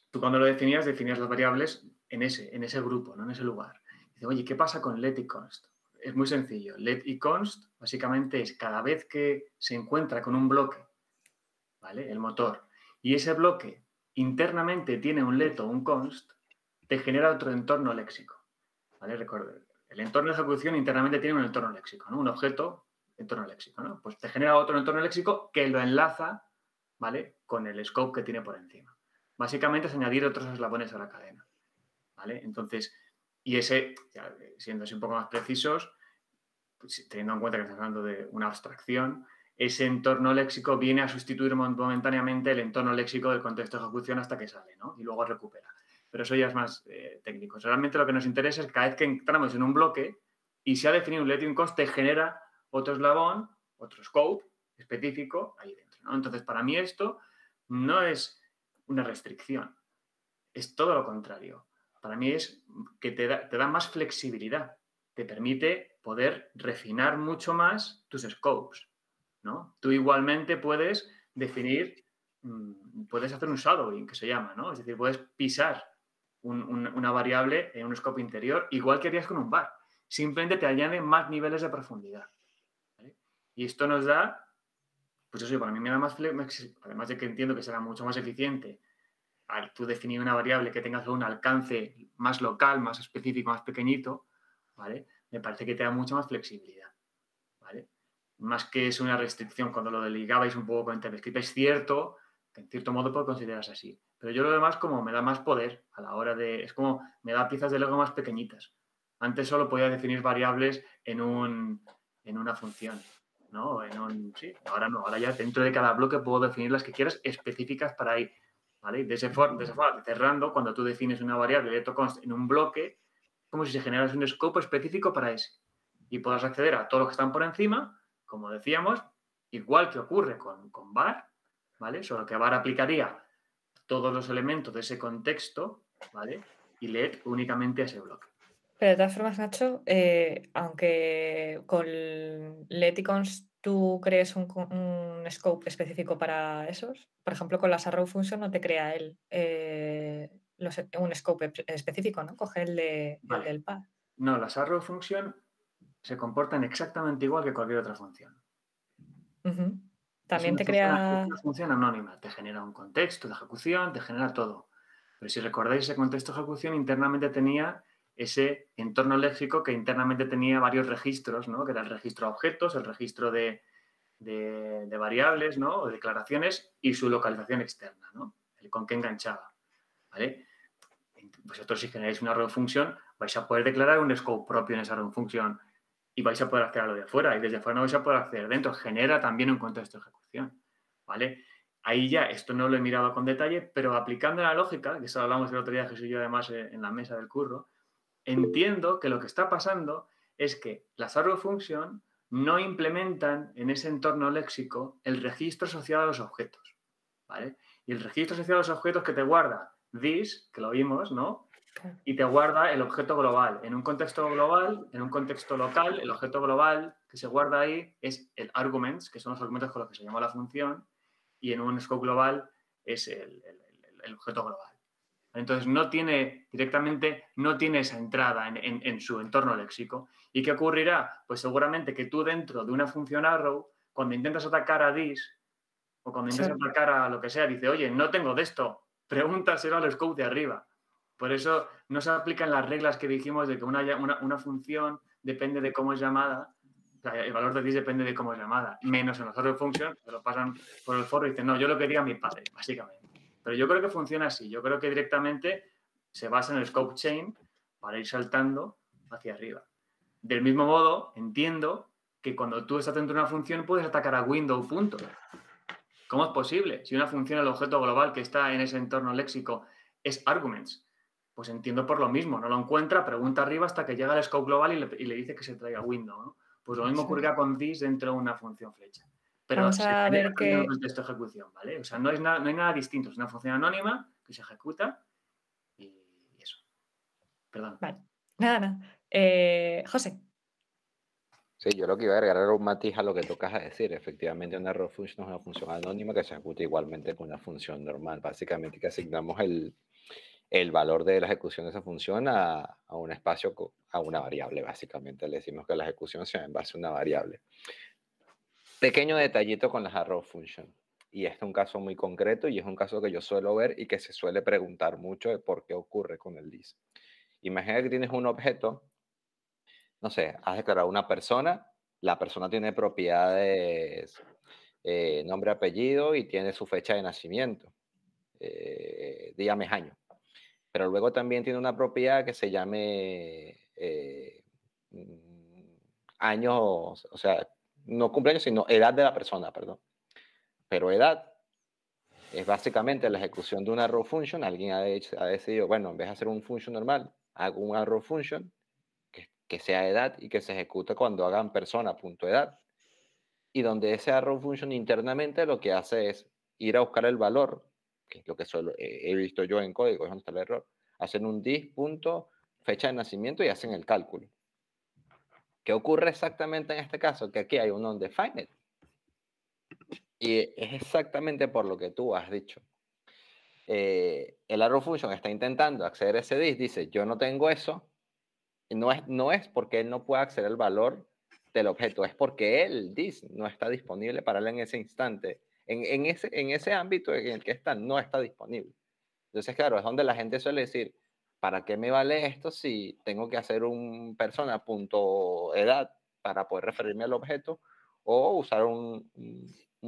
Speaker 7: Tú cuando lo definías las variables en ese grupo, ¿no? En ese lugar. Dice, oye, ¿qué pasa con let y const? Es muy sencillo. Let y const básicamente es cada vez que se encuentra con un bloque, ¿vale? El motor. Y ese bloque internamente tiene un let o un const, te genera otro entorno léxico, ¿vale? Recuerda, el entorno de ejecución internamente tiene un entorno léxico, ¿no? Un objeto, entorno léxico, ¿no? Pues te genera otro entorno léxico que lo enlaza, ¿vale? Con el scope que tiene por encima. Básicamente es añadir otros eslabones a la cadena, ¿vale? Entonces, y ese, ya, siendo así un poco más precisos, pues, teniendo en cuenta que estamos hablando de una abstracción, ese entorno léxico viene a sustituir momentáneamente el entorno léxico del contexto de ejecución hasta que sale, ¿no? Y luego recupera. Pero eso ya es más técnico. Realmente lo que nos interesa es que cada vez que entramos en un bloque y se ha definido un let y un const, te genera otro eslabón, otro scope específico ahí dentro, ¿no? Entonces, para mí esto no es una restricción, es todo lo contrario. Para mí es que te da más flexibilidad, te permite poder refinar mucho más tus scopes, ¿no? Tú igualmente puedes definir, puedes hacer un shadowing, que se llama, ¿no? Es decir, puedes pisar una variable en un scope interior, igual que harías con un var. Simplemente te añade más niveles de profundidad, ¿vale? Y esto nos da, pues eso, para mí me da más flexibilidad, además de que entiendo que será mucho más eficiente al tú definir una variable que tenga un alcance más local, más específico, más pequeñito, ¿vale? Me parece que te da mucha más flexibilidad, ¿vale? Más que es una restricción, cuando lo ligabais un poco con TypeScript, es cierto que en cierto modo puede considerarse así, pero yo lo veo más como me da más poder a la hora de, es como me da piezas de Lego más pequeñitas. Antes solo podía definir variables en una función, ¿no? Sí, ahora no, ahora ya dentro de cada bloque puedo definir las que quieras específicas para ahí, ¿vale? De esa forma, cerrando, cuando tú defines una variable de const en un bloque, como si se generase un scope específico para ese. Y puedas acceder a todos los que están por encima, como decíamos, igual que ocurre con var, ¿vale? Solo que var aplicaría todos los elementos de ese contexto, ¿vale? Y let únicamente a ese bloque.
Speaker 2: Pero de todas formas, Nacho, aunque con let y const tú crees un scope específico para esos, por ejemplo, con las arrow function no te crea él un scope específico, ¿no? Coge el del par.
Speaker 7: No, las arrow function se comportan exactamente igual que cualquier otra función.
Speaker 2: También te crea...
Speaker 7: Es una función anónima, te genera un contexto de ejecución, te genera todo. Pero si recordáis, ese contexto de ejecución internamente tenía ese entorno léxico que internamente tenía varios registros, ¿no? Que era el registro de objetos, el registro de variables, ¿no? O declaraciones y su localización externa, ¿no? El con qué enganchaba, ¿vale? Vosotros, si generáis una arrow function, vais a poder declarar un scope propio en esa arrow function y vais a poder acceder a lo de fuera, y desde fuera no vais a poder acceder dentro. Genera también un contexto de ejecución, ¿vale? Ahí ya, esto no lo he mirado con detalle, pero aplicando la lógica, que eso hablamos el otro día, Jesús y yo, además, en la mesa del curro, entiendo que lo que está pasando es que las arrow function no implementan en ese entorno léxico el registro asociado a los objetos, ¿vale? Y el registro asociado a los objetos que te guarda this, que lo vimos, ¿no? Y te guarda el objeto global. En un contexto global, en un contexto local, el objeto global que se guarda ahí es el arguments, que son los argumentos con los que se llama la función, y en un scope global es el objeto global. Entonces, no tiene esa entrada en su entorno léxico. ¿Y qué ocurrirá? Pues seguramente que tú dentro de una función arrow, cuando intentas atacar a this, o cuando intentas atacar a lo que sea, dice, oye, no tengo de esto, pregúntaselo al scope de arriba. Por eso no se aplican las reglas que dijimos de que una función depende de cómo es llamada, o sea, el valor de this depende de cómo es llamada, menos en los arrow function, que lo pasan por el forro y dicen, no, yo lo que diga mi padre, básicamente. Pero yo creo que funciona así. Yo creo que directamente se basa en el scope chain para ir saltando hacia arriba. Del mismo modo, entiendo que cuando tú estás dentro de una función puedes atacar a window punto. ¿Cómo es posible? Si una función, el objeto global que está en ese entorno léxico es arguments, pues entiendo por lo mismo. No lo encuentra, pregunta arriba hasta que llega al scope global y le dice que se traiga window, ¿no? Pues lo mismo ocurrirá con this dentro de una función flecha. Pero
Speaker 2: Vamos
Speaker 7: se
Speaker 2: a
Speaker 7: genera
Speaker 2: ver
Speaker 7: primero
Speaker 2: que...
Speaker 7: el texto de ejecución, ¿vale? O sea, no hay nada distinto. Es una función anónima que se ejecuta y eso. Perdón.
Speaker 2: Vale. Nada. José.
Speaker 4: Sí, yo lo que iba a agregar era un matiz a lo que tocas a decir. Efectivamente, una raw function es una función anónima que se ejecuta igualmente con una función normal. Básicamente que asignamos el valor de la ejecución de esa función a un espacio, a una variable, básicamente. Le decimos que la ejecución sea en base a una variable. Pequeño detallito con las arrow function. Y este es un caso muy concreto y es un caso que yo suelo ver y que se suele preguntar mucho de por qué ocurre con el this. Imagina que tienes un objeto, no sé, has declarado una persona, la persona tiene propiedades, nombre, apellido y tiene su fecha de nacimiento, día, mes, año. Pero luego también tiene una propiedad que se llame años, o sea, no cumpleaños, sino edad de la persona, perdón. Pero edad es básicamente la ejecución de una arrow function. Alguien ha decidido, bueno, en vez de hacer un function normal, hago un arrow function que sea edad y que se ejecute cuando hagan persona.edad. Y donde ese arrow function internamente lo que hace es ir a buscar el valor, que es lo que he visto yo en código, es donde está el error. Hacen un dis.fecha de nacimiento y hacen el cálculo. ¿Qué ocurre exactamente en este caso? Que aquí hay un undefined. Y es exactamente por lo que tú has dicho. El arrow function está intentando acceder a ese dis, dice, yo no tengo eso. Y no es porque él no pueda acceder al valor del objeto, es porque el dis no está disponible para él en ese instante. En ese ámbito en el que está, no está disponible. Entonces, claro, es donde la gente suele decir, ¿para qué me vale esto si tengo que hacer un persona.edad para poder referirme al objeto o usar un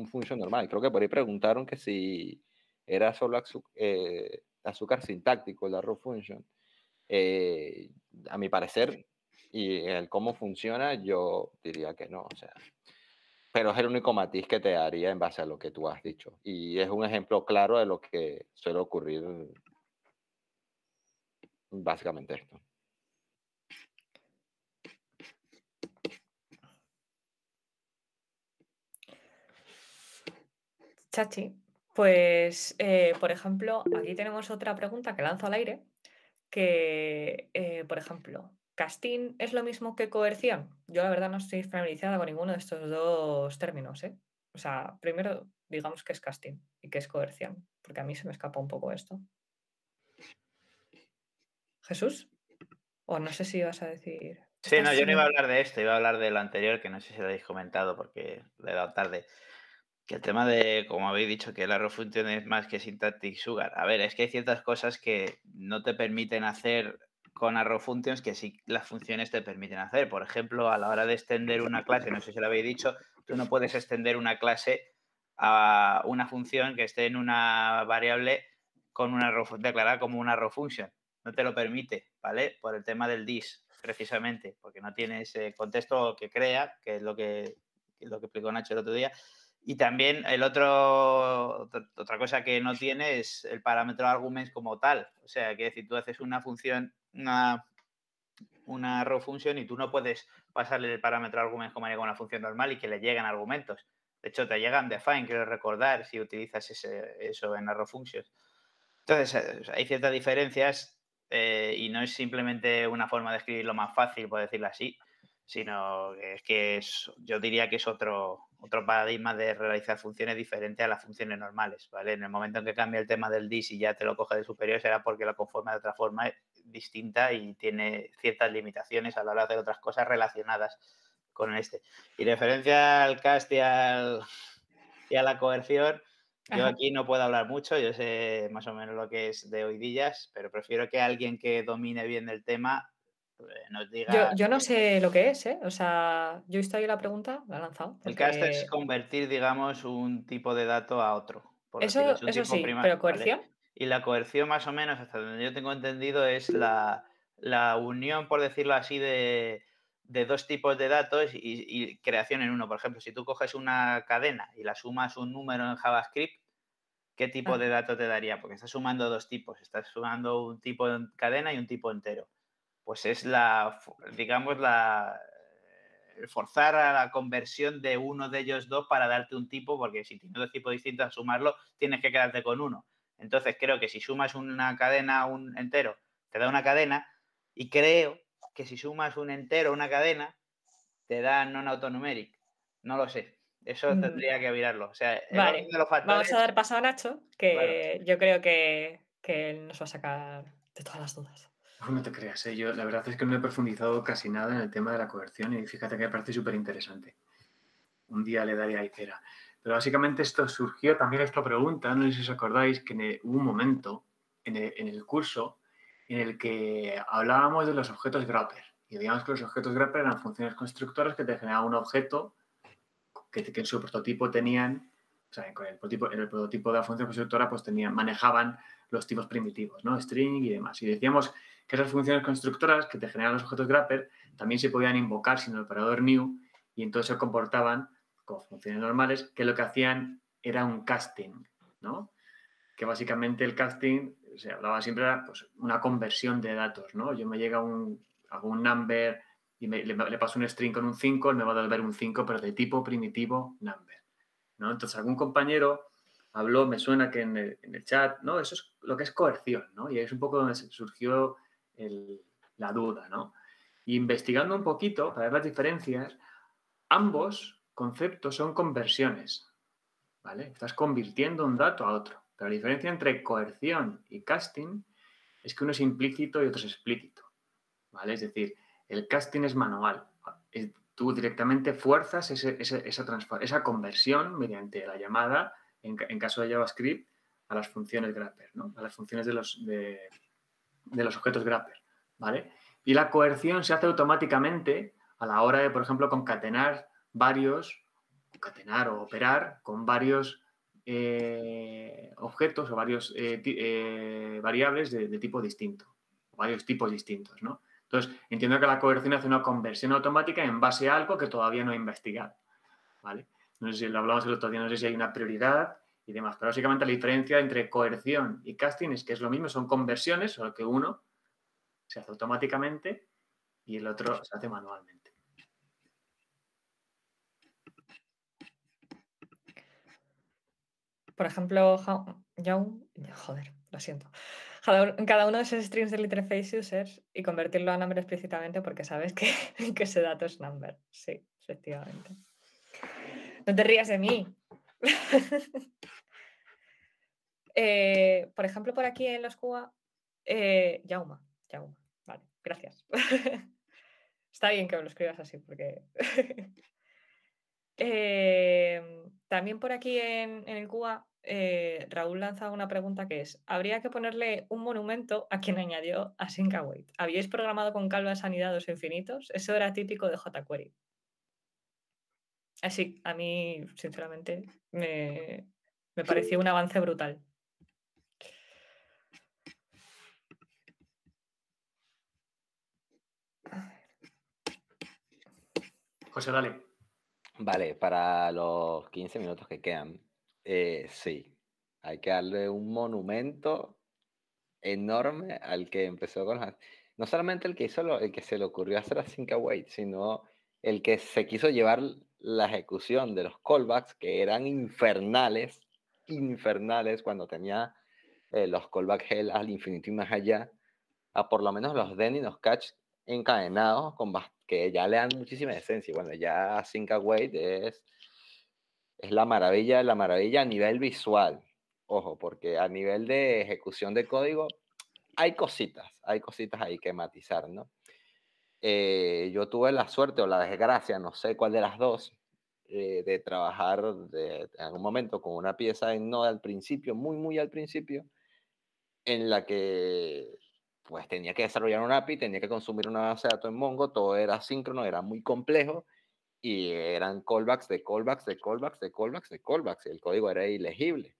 Speaker 4: function normal? Creo que por ahí preguntaron que si era solo azúcar sintáctico el arrow function. A mi parecer, y el cómo funciona, yo diría que no, o sea, pero es el único matiz que te daría en base a lo que tú has dicho. Y es un ejemplo claro de lo que suele ocurrir básicamente esto.
Speaker 2: Chachi, pues, por ejemplo, aquí tenemos otra pregunta que lanzo al aire, que, por ejemplo, ¿casting es lo mismo que coerción? Yo la verdad no estoy familiarizada con ninguno de estos dos términos, ¿eh? O sea, primero digamos que es casting y que es coerción, porque a mí se me escapa un poco esto. ¿Jesús? O no sé si ibas a decir...
Speaker 1: Sí, no, yo no iba a hablar de esto, iba a hablar de lo anterior, que no sé si lo habéis comentado porque le he dado tarde. Que el tema de, como habéis dicho, que el arrow function es más que syntactic sugar. A ver, es que hay ciertas cosas que no te permiten hacer con arrow functions que sí las funciones te permiten hacer. Por ejemplo, a la hora de extender una clase, no sé si lo habéis dicho, tú no puedes extender una clase a una función que esté en una variable con una arrow, declarada como una arrow function. No te lo permite, ¿vale? Por el tema del dis, precisamente, porque no tiene ese contexto que crea, que es lo que explicó Nacho el otro día. Y también otra cosa que no tiene es el parámetro arguments como tal. O sea, que decir, tú haces una función, una arrow function y tú no puedes pasarle el parámetro arguments como haría con una función normal y que le lleguen argumentos. De hecho, te llegan define, quiero recordar, si utilizas eso en arrow functions. Entonces, hay ciertas diferencias y no es simplemente una forma de escribirlo más fácil, por decirlo así, sino que yo diría que es otro paradigma de realizar funciones diferente a las funciones normales, ¿vale? En el momento en que cambia el tema del dis y ya te lo coge de superior será porque lo conforma de otra forma distinta y tiene ciertas limitaciones a la hora de hacer otras cosas relacionadas con este. Y referencia al cast y a la coerción, yo aquí no puedo hablar mucho, yo sé más o menos lo que es de oidillas, pero prefiero que alguien que domine bien el tema nos diga...
Speaker 2: Yo no sé lo que es, ¿eh? O sea, yo he visto ahí la pregunta, la he lanzado.
Speaker 1: El cast es convertir, digamos, un tipo de dato a otro. Por
Speaker 2: Eso
Speaker 1: decirlo, es un
Speaker 2: sí,
Speaker 1: tipo
Speaker 2: pero
Speaker 1: ¿vale?
Speaker 2: coerción.
Speaker 1: y la coerción más o menos, hasta donde yo tengo entendido, es la unión, por decirlo así, de dos tipos de datos y creación en uno. Por ejemplo, si tú coges una cadena y la sumas un número en JavaScript, ¿qué tipo de dato te daría? Porque estás sumando dos tipos, estás sumando un tipo en cadena y un tipo entero. Pues es forzar a la conversión de uno de ellos dos para darte un tipo, porque si tienes dos tipos distintos a sumarlo, tienes que quedarte con uno. Entonces creo que si sumas una cadena a un entero, te da una cadena, y creo que si sumas un entero a una cadena, te da non-autonumeric. No lo sé. Eso tendría que mirarlo. O sea, el orden
Speaker 2: Vale,
Speaker 1: de los factores...
Speaker 2: vamos a dar paso a Nacho, que
Speaker 1: Claro.
Speaker 2: yo creo que él nos va a sacar de todas las dudas.
Speaker 7: No te creas, yo la verdad es que no he profundizado casi nada en el tema de la coerción y fíjate que me parece súper interesante. Un día le daré ahí cera. Pero básicamente esto surgió también esta pregunta, no sé si os acordáis, que hubo un momento en el curso en el que hablábamos de los objetos grapper. Y digamos que los objetos grapper eran funciones constructoras que te generaban un objeto que en su prototipo tenían, o sea, en el prototipo de la función constructora pues manejaban los tipos primitivos, ¿no? String y demás. Y decíamos que esas funciones constructoras que te generan los objetos grapper también se podían invocar sin el operador new y entonces se comportaban como funciones normales, que lo que hacían era un casting, ¿no? Que básicamente el casting, se hablaba siempre, era pues, una conversión de datos, ¿no? Yo me llega hago un number y le paso un string con un 5, él me va a devolver un 5, pero de tipo primitivo number, ¿no? Entonces algún compañero habló, me suena que en el chat, ¿no? Eso es lo que es coerción, ¿no? Y es un poco donde surgió la duda, ¿no? Y investigando un poquito, para ver las diferencias, ambos conceptos son conversiones, ¿vale? Estás convirtiendo un dato a otro. Pero la diferencia entre coerción y casting es que uno es implícito y otro es explícito, ¿vale? Es decir, el casting es manual. Tú directamente fuerzas esa conversión mediante la llamada, en caso de JavaScript, a las funciones grapper, ¿no? A las funciones de los objetos grapper, ¿vale? Y la coerción se hace automáticamente a la hora de, por ejemplo, concatenar o operar con varios objetos o varios variables de tipo distinto, varios tipos distintos, ¿no? Entonces, entiendo que la coerción hace una conversión automática en base a algo que todavía no he investigado, ¿vale? No sé si lo hablamos el otro día, no sé si hay una prioridad y demás, pero básicamente la diferencia entre coerción y casting es que es lo mismo, son conversiones, solo que uno se hace automáticamente y el otro se hace manualmente.
Speaker 2: Por ejemplo, joder, lo siento. Cada uno de esos strings del interface users y convertirlo a number explícitamente porque sabes que ese dato es number. Sí, efectivamente. No te rías de mí. Por ejemplo, por aquí en los Cuba, Jauma, vale, gracias. Está bien que lo escribas así porque... también por aquí en el Cuba, Raúl lanza una pregunta que es: ¿habría que ponerle un monumento a quien añadió async await? ¿Habíais programado con calvas anidados infinitos? Eso era típico de jQuery. Así, a mí, sinceramente, me pareció un avance brutal.
Speaker 7: José, dale.
Speaker 4: Vale, para los 15 minutos que quedan, sí, hay que darle un monumento enorme al que empezó con no solamente el que hizo el que se le ocurrió hacer async await, sino el que se quiso llevar la ejecución de los callbacks, que eran infernales cuando tenía los callback hell al infinito y más allá, a por lo menos los den y los catch encadenados que ya le dan muchísima esencia. Bueno, ya async await es la maravilla de la maravilla a nivel visual. Ojo, porque a nivel de ejecución de código hay cositas ahí que matizar, ¿no? Yo tuve la suerte o la desgracia, no sé cuál de las dos, de trabajar en algún momento con una pieza en Node al principio, muy al principio, en la que pues tenía que desarrollar un API, tenía que consumir una base de datos en Mongo, todo era asíncrono, era muy complejo, y eran callbacks de callbacks, y el código era ilegible.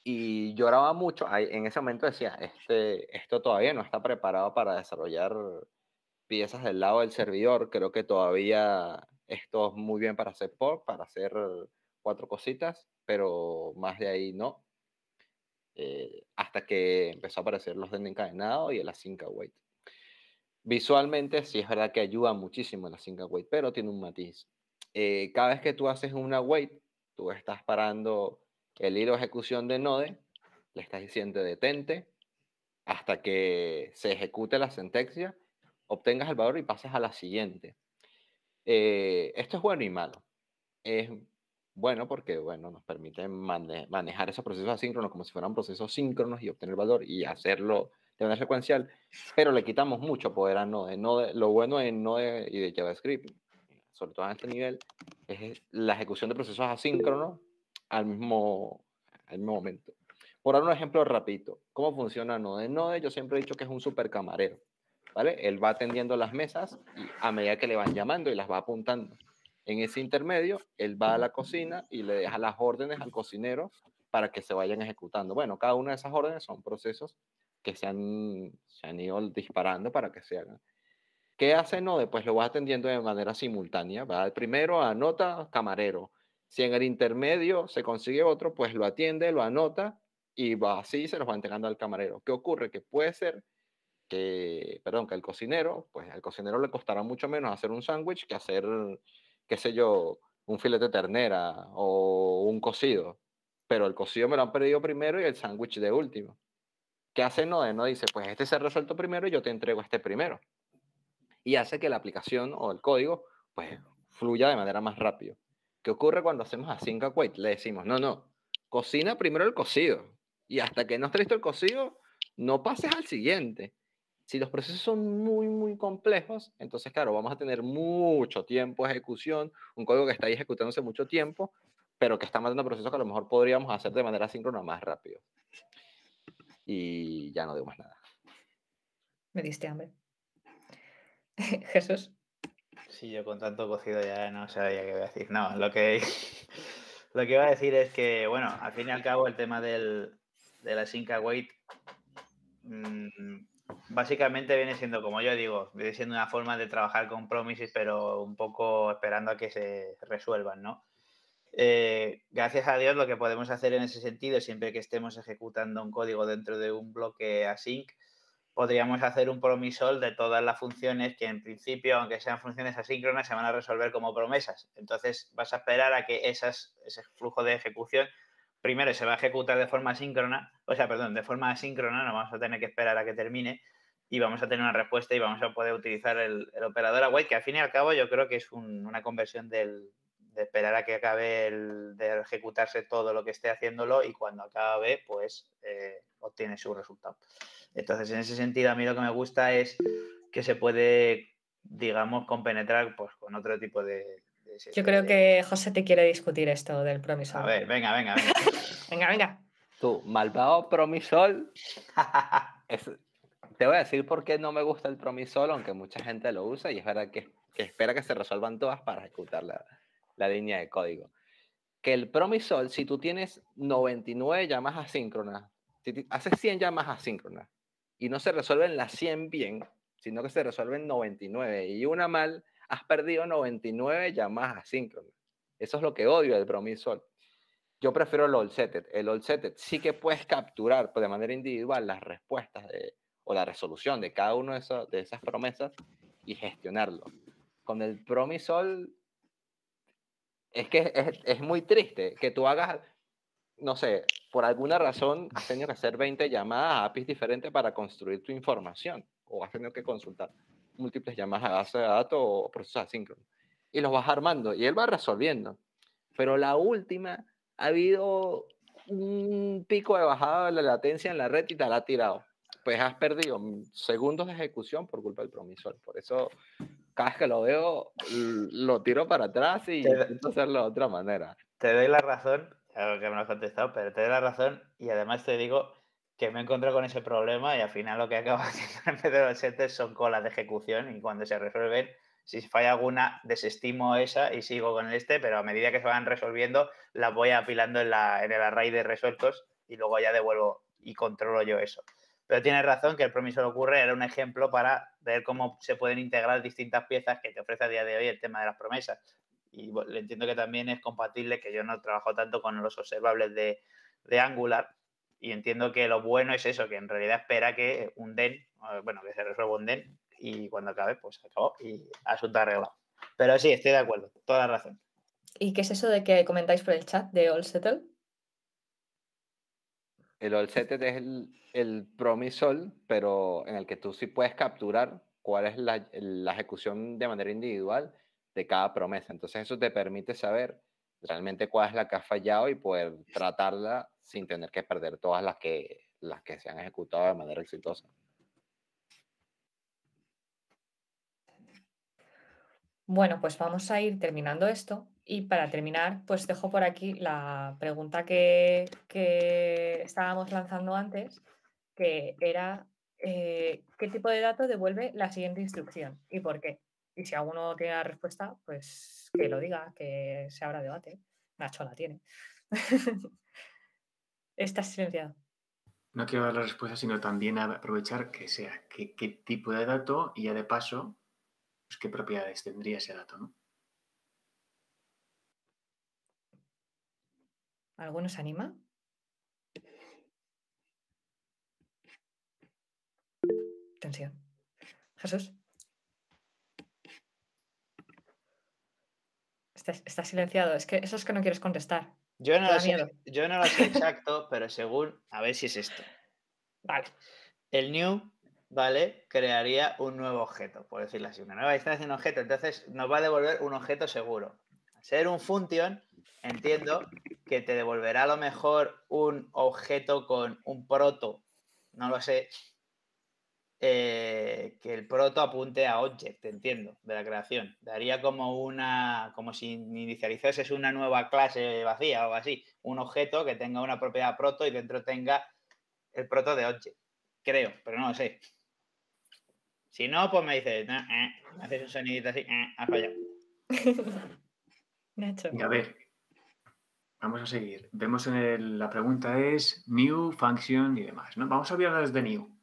Speaker 4: Y lloraba mucho. En ese momento decía, esto todavía no está preparado para desarrollar piezas del lado del servidor. Creo que todavía esto es muy bien para hacer pop, para hacer 4 cositas, pero más de ahí no. Hasta que empezó a aparecer los de encadenado y el Async Await. Visualmente sí es verdad que ayuda muchísimo el Async Await, pero tiene un matiz. Cada vez que tú haces una await, tú estás parando el hilo de ejecución de Node, le estás diciendo detente hasta que se ejecute la sentencia, obtengas el valor y pases a la siguiente. Esto es bueno y malo. Es bueno porque nos permite manejar esos procesos asíncronos como si fueran procesos síncronos y obtener valor y hacerlo de manera secuencial, pero le quitamos mucho poder a Node. Lo bueno de Node y de JavaScript, sobre todo en este nivel, es la ejecución de procesos asíncronos al mismo momento. Por dar un ejemplo rapidito, ¿cómo funciona Node? Node yo siempre he dicho que es un super camarero, ¿vale? Él va atendiendo las mesas y a medida que le van llamando y las va apuntando. En ese intermedio, él va a la cocina y le deja las órdenes al cocinero para que se vayan ejecutando. Bueno, cada una de esas órdenes son procesos que se han ido disparando para que se hagan. ¿Qué hace Node? Pues lo va atendiendo de manera simultánea. Va al primero, anota, camarero. Si en el intermedio se consigue otro, pues lo atiende, lo anota y va así, se los va entregando al camarero. ¿Qué ocurre? Que puede ser que el cocinero, pues al cocinero le costará mucho menos hacer un sándwich que hacer, qué sé yo, un filete de ternera o un cocido. Pero el cocido me lo han pedido primero y el sándwich de último. ¿Qué hace Node? Node dice, pues este se ha resuelto primero y yo te entrego este primero. Y hace que la aplicación o el código pues fluya de manera más rápido. ¿Qué ocurre cuando hacemos async await? Le decimos, no, cocina primero el cocido y hasta que no esté listo el cocido, no pases al siguiente. Si los procesos son muy, muy complejos, entonces, claro, vamos a tener mucho tiempo de ejecución, un código que está ahí ejecutándose mucho tiempo, pero que está matando procesos que a lo mejor podríamos hacer de manera síncrona más rápido. Y ya no digo más nada.
Speaker 2: Me diste hambre. Jesús.
Speaker 1: Sí, yo con tanto cocido ya no sabía qué iba a decir. No, lo que iba a decir es que, bueno, al fin y al cabo el tema de la Async Await básicamente viene siendo, como yo digo, viene siendo una forma de trabajar con promises, pero un poco esperando a que se resuelvan, ¿no? Gracias a Dios lo que podemos hacer en ese sentido, siempre que estemos ejecutando un código dentro de un bloque async, podríamos hacer un promisol de todas las funciones que en principio, aunque sean funciones asíncronas, se van a resolver como promesas. Entonces vas a esperar a que ese flujo de ejecución primero se va a ejecutar de forma asíncrona, de forma asíncrona, no vamos a tener que esperar a que termine y vamos a tener una respuesta y vamos a poder utilizar el operador await, que al fin y al cabo yo creo que es una conversión de esperar a que acabe de ejecutarse todo lo que esté haciéndolo y cuando acabe, pues obtiene su resultado. Entonces, en ese sentido, a mí lo que me gusta es que se puede, digamos, compenetrar pues, con otro tipo de...
Speaker 2: Yo creo que José te quiere discutir esto del promisol.
Speaker 1: A ver, venga.
Speaker 2: Venga.
Speaker 4: Tú, malvado promisol. Te voy a decir por qué no me gusta el promisol, aunque mucha gente lo usa y es verdad que espera que se resuelvan todas para ejecutar la línea de código. Que el promisol, si tú tienes 99 llamadas asíncronas, si haces 100 llamadas asíncronas y no se resuelven las 100 bien, sino que se resuelven 99 y una mal, has perdido 99 llamadas asíncronas. Eso es lo que odio del promisol. Yo prefiero el all setted. El all setted sí que puedes capturar de manera individual las respuestas o la resolución de cada una de esas promesas y gestionarlo. Con el promisol es que es muy triste que tú hagas, no sé, por alguna razón has tenido que hacer 20 llamadas a APIs diferentes para construir tu información o has tenido que consultar múltiples llamadas a base de datos o procesos asíncronos y los vas armando y él va resolviendo. Pero la última ha habido un pico de bajada de la latencia en la red y te la ha tirado. Pues has perdido segundos de ejecución por culpa del promisol. Por eso, cada vez que lo veo, lo tiro para atrás y intento hacerlo de otra manera.
Speaker 1: Te doy la razón, algo que me lo has contestado, pero te doy la razón y además te digo que me encontrado con ese problema y al final lo que acabo haciendo en vez de los setters son colas de ejecución y cuando se resuelven, si falla alguna, desestimo esa y sigo con pero a medida que se van resolviendo, las voy apilando en el array de resueltos y luego ya devuelvo y controlo yo eso. Pero tienes razón que el Promisol ocurre era un ejemplo para ver cómo se pueden integrar distintas piezas que te ofrece a día de hoy el tema de las promesas. Y entiendo que también es compatible, que yo no trabajo tanto con los observables de Angular, y entiendo que lo bueno es eso, que en realidad espera que un den, bueno, que se resuelva un den, y cuando acabe, pues acabó y asunto arreglado. Pero sí, estoy de acuerdo, toda la razón.
Speaker 2: ¿Y qué es eso de que comentáis por el chat de All Settle?
Speaker 4: El all settled es el Promisol, pero en el que tú sí puedes capturar cuál es la ejecución de manera individual de cada promesa. Entonces eso te permite saber realmente cuál es la que ha fallado y poder tratarla sin tener que perder todas las que se han ejecutado de manera exitosa.
Speaker 2: Bueno, pues vamos a ir terminando esto y para terminar, pues dejo por aquí la pregunta que estábamos lanzando antes, que era ¿qué tipo de dato devuelve la siguiente instrucción y por qué? Y si alguno tiene la respuesta, pues que lo diga, que se abra debate. Nacho la tiene. Estás silenciado.
Speaker 7: No quiero dar la respuesta, sino también aprovechar que sea qué tipo de dato y ya de paso, pues qué propiedades tendría ese dato, ¿no?
Speaker 2: ¿Alguno se anima? Tensión. Jesús. Estás silenciado. Es que eso es que no quieres contestar.
Speaker 1: Yo no
Speaker 2: Te da
Speaker 1: lo sé,
Speaker 2: miedo.
Speaker 1: yo no lo sé exacto, pero según, a ver si es esto.
Speaker 2: Vale.
Speaker 1: El new, ¿vale? Crearía un nuevo objeto, por decirlo así, una nueva instancia de un objeto. Entonces nos va a devolver un objeto seguro. Al ser un function, entiendo que te devolverá a lo mejor un objeto con un proto, no lo sé, que el proto apunte a object, entiendo, de la creación. Daría como si inicializases una nueva clase vacía o algo así. Un objeto que tenga una propiedad proto y dentro tenga el proto de object. Creo, pero no lo sé. Si no, pues me dices, me haces un sonidito así, has fallado.
Speaker 2: Nacho.
Speaker 7: Y a ver, vamos a seguir. Vemos la pregunta es new, function y demás, ¿no? Vamos a hablar de new.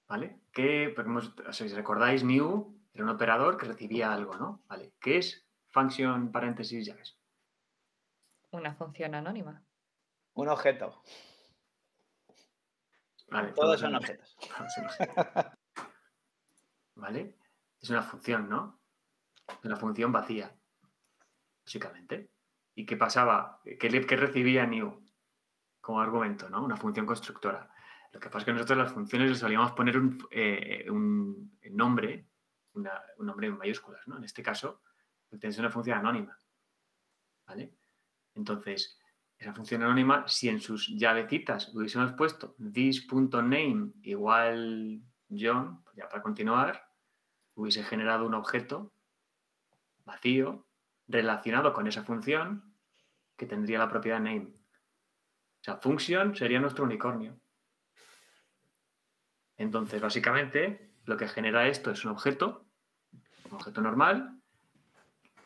Speaker 7: ¿Vale? Si recordáis, new era un operador que recibía algo, ¿no? ¿Vale? ¿Qué es function paréntesis llaves?
Speaker 2: Una función anónima.
Speaker 1: Un objeto.
Speaker 7: Vale,
Speaker 1: Todos son objetos.
Speaker 7: Todos son objetos. ¿Vale? Es una función, ¿no? Es una función vacía, básicamente. ¿Y qué pasaba? ¿Qué recibía new como argumento, ¿no? Una función constructora. Lo que pasa es que nosotros las funciones les solíamos poner un nombre, un nombre en mayúsculas, ¿no? En este caso, tienes una función anónima, ¿vale? Entonces, esa función anónima, si en sus llavecitas hubiésemos puesto this.name igual John, pues ya para continuar, hubiese generado un objeto vacío relacionado con esa función que tendría la propiedad name. O sea, function sería nuestro unicornio. Entonces, básicamente, lo que genera esto es un objeto normal,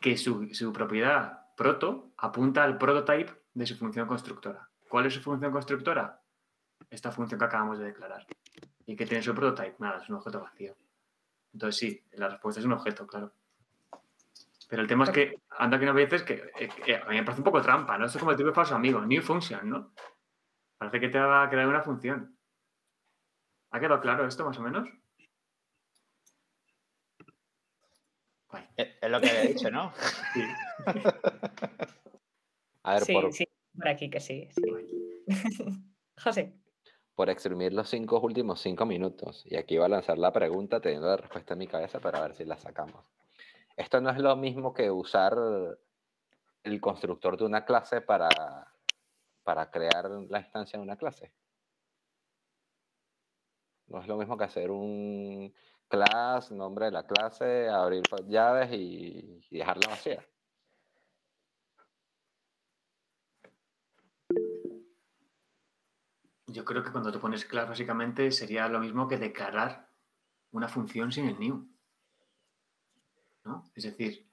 Speaker 7: que su propiedad proto apunta al prototype de su función constructora. ¿Cuál es su función constructora? Esta función que acabamos de declarar. ¿Y qué tiene su prototype? Nada, es un objeto vacío. Entonces sí, la respuesta es un objeto, claro. Pero el tema es que anda que no veces que a mí me parece un poco trampa, ¿no? Esto es como el tipo de falso amigo, new function, ¿no? Parece que te va a crear una función. ¿Ha quedado claro esto más o menos?
Speaker 1: Es lo que había dicho, ¿no?
Speaker 7: Sí.
Speaker 4: A ver,
Speaker 2: Sí, por aquí que sí. José.
Speaker 4: por exprimir los últimos 5 minutos. Y aquí iba a lanzar la pregunta teniendo la respuesta en mi cabeza para ver si la sacamos. Esto no es lo mismo que usar el constructor de una clase para crear la instancia de una clase. No es lo mismo que hacer un class, nombre de la clase, abrir llaves y dejarla vacía.
Speaker 7: Yo creo que cuando te pones class, básicamente sería lo mismo que declarar una función sin el new, ¿no? Es decir,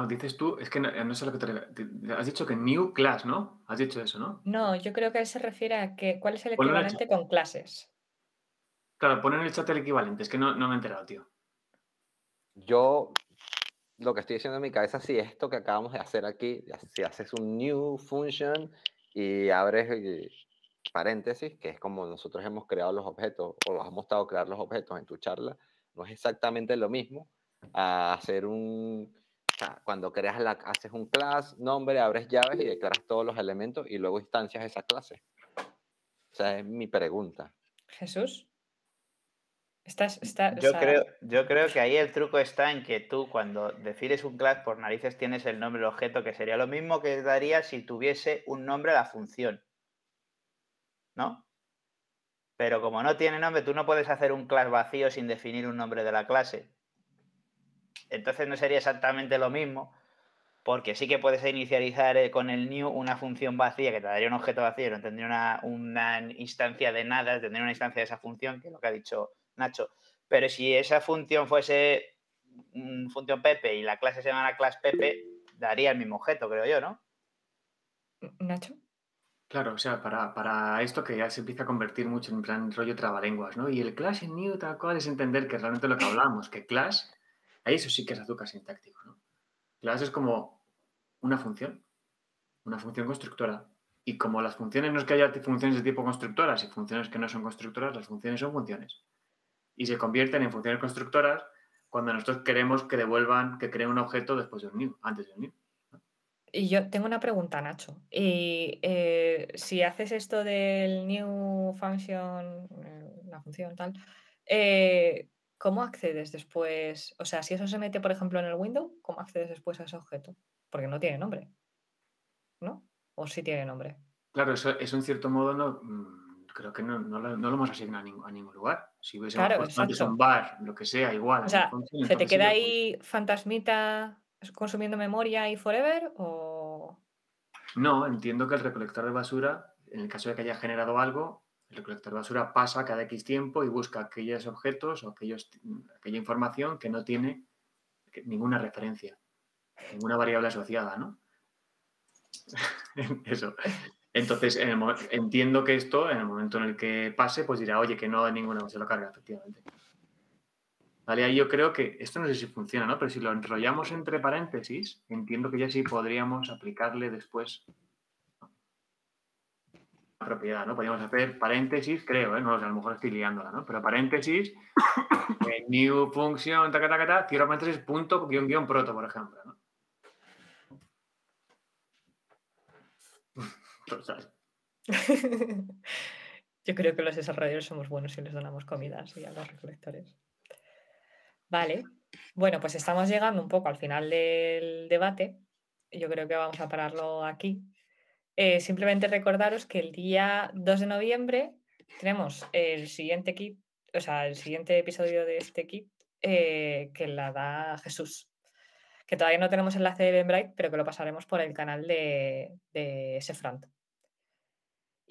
Speaker 7: dices tú, es que no sé lo que has dicho que new class, ¿no? Has dicho eso, ¿no?
Speaker 2: No, yo creo que él se refiere a que cuál es el
Speaker 7: Ponlo en el
Speaker 2: equivalente con clases.
Speaker 7: Claro, pon en el chat el equivalente, es que no me he enterado, tío.
Speaker 4: Yo lo que estoy diciendo en mi cabeza, si esto que acabamos de hacer aquí, si haces un new function y abres paréntesis, que es como nosotros hemos creado los objetos o los hemos mostrado crear los objetos en tu charla, no es exactamente lo mismo a hacer o sea, cuando haces un class, nombre, abres llaves y declaras todos los elementos y luego instancias esa clase. O sea, es mi pregunta.
Speaker 2: Jesús.
Speaker 1: Yo creo que ahí el truco está en que tú cuando defines un class por narices tienes el nombre del objeto, que sería lo mismo que daría si tuviese un nombre a la función, ¿no? Pero como no tiene nombre, tú no puedes hacer un class vacío sin definir un nombre de la clase. Entonces no sería exactamente lo mismo, porque sí que puedes inicializar con el new una función vacía que te daría un objeto vacío, no tendría una instancia de nada, tendría una instancia de esa función, que es lo que ha dicho Nacho. Pero si esa función fuese función Pepe y la clase se llama class Pepe, daría el mismo objeto, creo yo, ¿no?
Speaker 2: Nacho.
Speaker 7: Claro, o sea, para esto que ya se empieza a convertir mucho en plan rollo trabalenguas, ¿no? Y el class en new tal cual es entender que realmente lo que hablamos, que class, ahí eso sí que es azúcar sintáctico, ¿no? Class es como una función constructora. Y como las funciones no es que haya funciones de tipo constructoras y funciones que no son constructoras, las funciones son funciones. Y se convierten en funciones constructoras cuando nosotros queremos que creen un objeto después de un new, antes de un new.
Speaker 2: Y yo tengo una pregunta, Nacho. Y si haces esto del new function, la función tal, ¿cómo accedes después? O sea, si eso se mete, por ejemplo, en el window, ¿cómo accedes después a ese objeto? Porque no tiene nombre, ¿no? ¿O sí tiene nombre?
Speaker 7: Claro, eso en cierto modo creo que no lo hemos asignado a ningún lugar. Si hubiésemos
Speaker 2: Claro,
Speaker 7: puesto antes
Speaker 2: exacto.
Speaker 7: un var, lo que sea, igual,
Speaker 2: O sea,
Speaker 7: function,
Speaker 2: ¿se te
Speaker 7: entonces sí
Speaker 2: queda
Speaker 7: que
Speaker 2: ahí fantasmita consumiendo memoria y forever? ¿O
Speaker 7: No, entiendo que el recolector de basura, en el caso de que haya generado algo, el recolector de basura pasa cada X tiempo y busca aquellos objetos o aquella información que no tiene ninguna referencia, ninguna variable asociada, ¿no? Eso. Entonces, entiendo que esto, en el momento en el que pase, pues dirá, oye, que no hay ninguna, se lo carga, efectivamente. Vale, ahí yo creo que, esto no sé si funciona, ¿no? Pero si lo enrollamos entre paréntesis, entiendo que ya sí podríamos aplicarle después la propiedad, ¿no? Podríamos hacer paréntesis, creo, ¿eh? No, o sea, a lo mejor estoy liándola, ¿no? Pero paréntesis, new function, cierro paréntesis, punto, guión, proto, por ejemplo, ¿no? Total.
Speaker 2: Yo creo que los desarrolladores somos buenos si les donamos comida así a los recolectores. Vale. Bueno, pues estamos llegando un poco al final del debate. Yo creo que vamos a pararlo aquí. Simplemente recordaros que el día 2 de noviembre tenemos el siguiente kit, o sea, el siguiente episodio de este kit que la da Jesús. Que todavía no tenemos enlace de Eventbrite, pero que lo pasaremos por el canal de Sefront.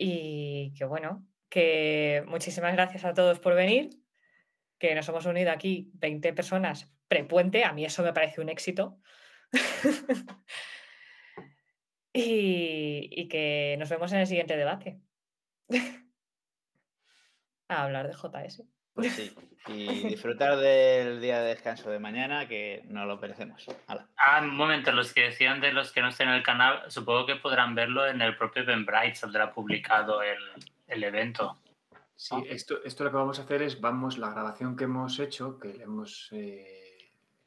Speaker 2: Y que bueno, que muchísimas gracias a todos por venir, que nos hemos unido aquí 20 personas prepuente, a mí eso me parece un éxito. y que nos vemos en el siguiente debate. A hablar de JS.
Speaker 1: Pues sí, y disfrutar del día de descanso de mañana, que no lo merecemos. ¡Hala!
Speaker 8: Un momento, los que decían de los que no estén en el canal, supongo que podrán verlo en el propio Eventbrite, saldrá publicado el evento.
Speaker 7: Sí, esto lo que vamos a hacer es, la grabación que hemos hecho, que hemos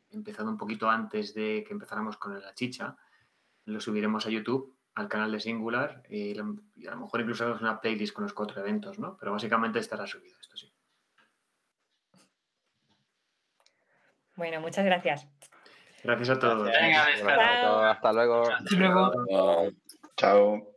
Speaker 7: empezado un poquito antes de que empezáramos con la chicha, lo subiremos a YouTube, al canal de Singular, y a lo mejor incluso haremos una playlist con los 4 eventos, ¿no? Pero básicamente estará subido esto, sí.
Speaker 2: Bueno, muchas gracias.
Speaker 7: Gracias a todos.
Speaker 8: Venga,
Speaker 4: Hasta luego.
Speaker 5: Hasta luego.
Speaker 6: Chao.